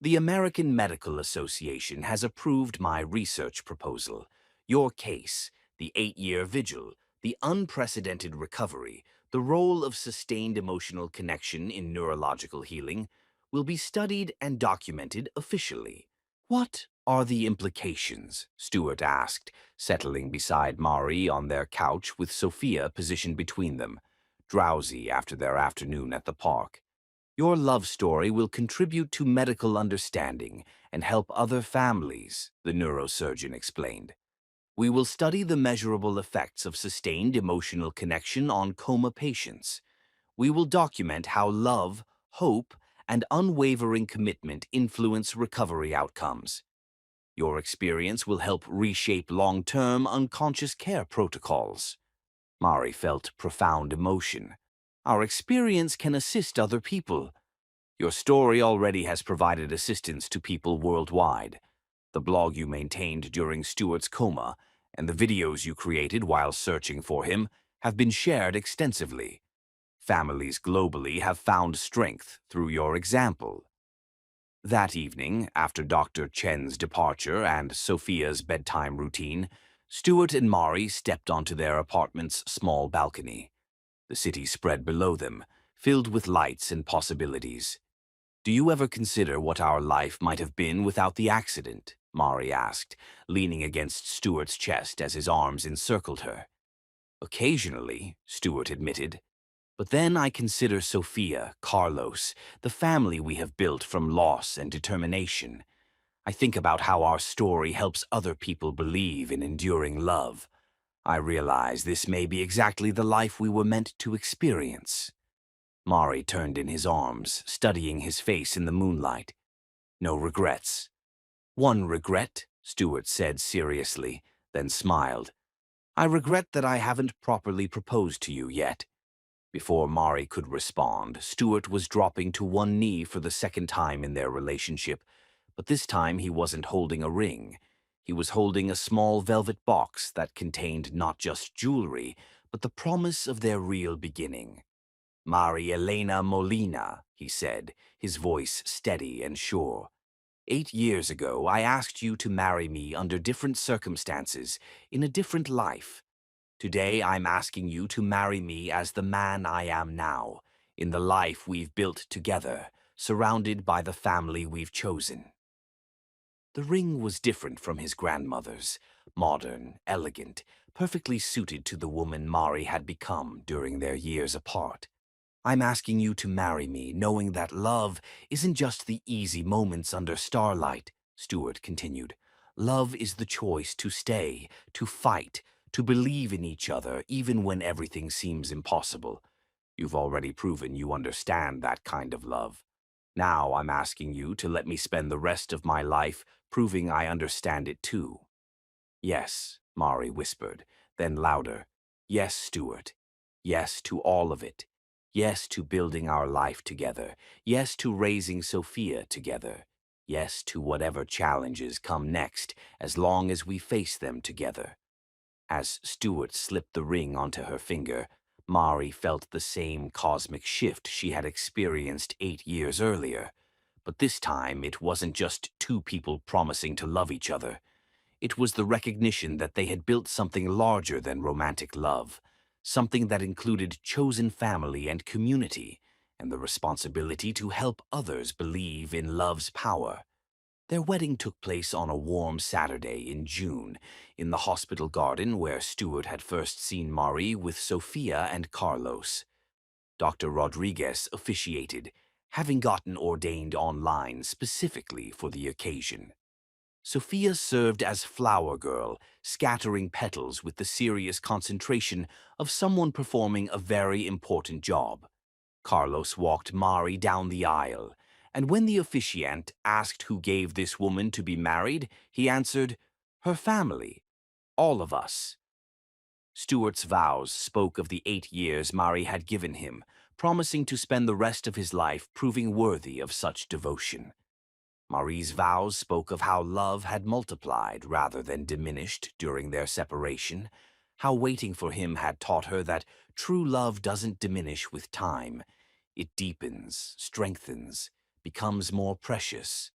[SPEAKER 2] The American Medical Association has approved my research proposal. Your case, the 8-year vigil, the unprecedented recovery, the role of sustained emotional connection in neurological healing, will be studied and documented officially. What? are the implications? Stuart asked, settling beside Mari on their couch with Sophia positioned between them, drowsy after their afternoon at the park. Your love story will contribute to medical understanding and help other families, the neurosurgeon explained. We will study the measurable effects of sustained emotional connection on coma patients. We will document how love, hope, and unwavering commitment influence recovery outcomes. Your experience will help reshape long-term unconscious care protocols. Mari felt profound emotion. Our experience can assist other people. Your story already has provided assistance to people worldwide. The blog you maintained during Stuart's coma and the videos you created while searching for him have been shared extensively. Families globally have found strength through your example. That evening, after Dr. Chen's departure and Sophia's bedtime routine, Stuart and Mari stepped onto their apartment's small balcony. The city spread below them, filled with lights and possibilities. Do you ever consider what our life might have been without the accident? Mari asked, leaning against Stuart's chest as his arms encircled her. Occasionally, Stuart admitted. But then I consider Sophia, Carlos, the family we have built from loss and determination. I think about how our story helps other people believe in enduring love. I realize this may be exactly the life we were meant to experience. Mari turned in his arms, studying his face in the moonlight. No regrets. One regret, Stuart said seriously, then smiled. I regret that I haven't properly proposed to you yet. Before Mari could respond, Stuart was dropping to one knee for the second time in their relationship, but this time he wasn't holding a ring. He was holding a small velvet box that contained not just jewelry, but the promise of their real beginning. Mari Elena Molina, he said, his voice steady and sure. 8 years ago, I asked you to marry me under different circumstances, in a different life. Today, I'm asking you to marry me as the man I am now, in the life we've built together, surrounded by the family we've chosen. The ring was different from his grandmother's, modern, elegant, perfectly suited to the woman Mari had become during their years apart. I'm asking you to marry me, knowing that love isn't just the easy moments under starlight, Stuart continued. Love is the choice to stay, to fight, to believe in each other, even when everything seems impossible. You've already proven you understand that kind of love. Now I'm asking you to let me spend the rest of my life proving I understand it too. Yes, Mari whispered, then louder. Yes, Stuart. Yes to all of it. Yes to building our life together. Yes to raising Sophia together. Yes to whatever challenges come next, as long as we face them together. As Stuart slipped the ring onto her finger, Mari felt the same cosmic shift she had experienced 8 years earlier. But this time it wasn't just two people promising to love each other. It was the recognition that they had built something larger than romantic love, something that included chosen family and community, and the responsibility to help others believe in love's power. Their wedding took place on a warm Saturday in June, in the hospital garden where Stuart had first seen Mari with Sophia and Carlos. Dr. Rodriguez officiated, having gotten ordained online specifically for the occasion. Sophia served as flower girl, scattering petals with the serious concentration of someone performing a very important job. Carlos walked Mari down the aisle, and when the officiant asked who gave this woman to be married, he answered, "Her family, all of us." Stuart's vows spoke of the 8 years Mari had given him, promising to spend the rest of his life proving worthy of such devotion. Mari's vows spoke of how love had multiplied rather than diminished during their separation, how waiting for him had taught her that true love doesn't diminish with time. It deepens, strengthens, becomes more precious.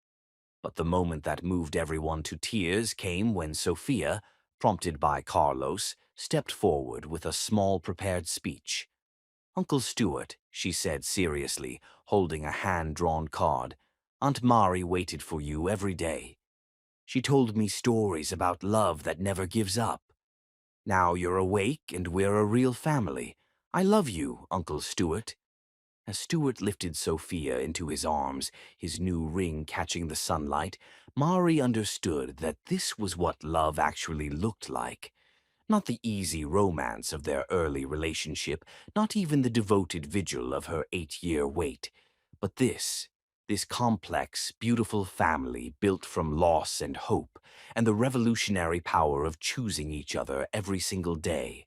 [SPEAKER 2] But the moment that moved everyone to tears came when Sophia, prompted by Carlos, stepped forward with a small prepared speech. "Uncle Stuart," she said seriously, holding a hand-drawn card, "Aunt Mari waited for you every day. She told me stories about love that never gives up. Now you're awake and we're a real family. I love you, Uncle Stuart." As Stuart lifted Sophia into his arms, his new ring catching the sunlight, Mari understood that this was what love actually looked like. Not the easy romance of their early relationship, not even the devoted vigil of her 8-year wait, but this complex, beautiful family built from loss and hope, and the revolutionary power of choosing each other every single day.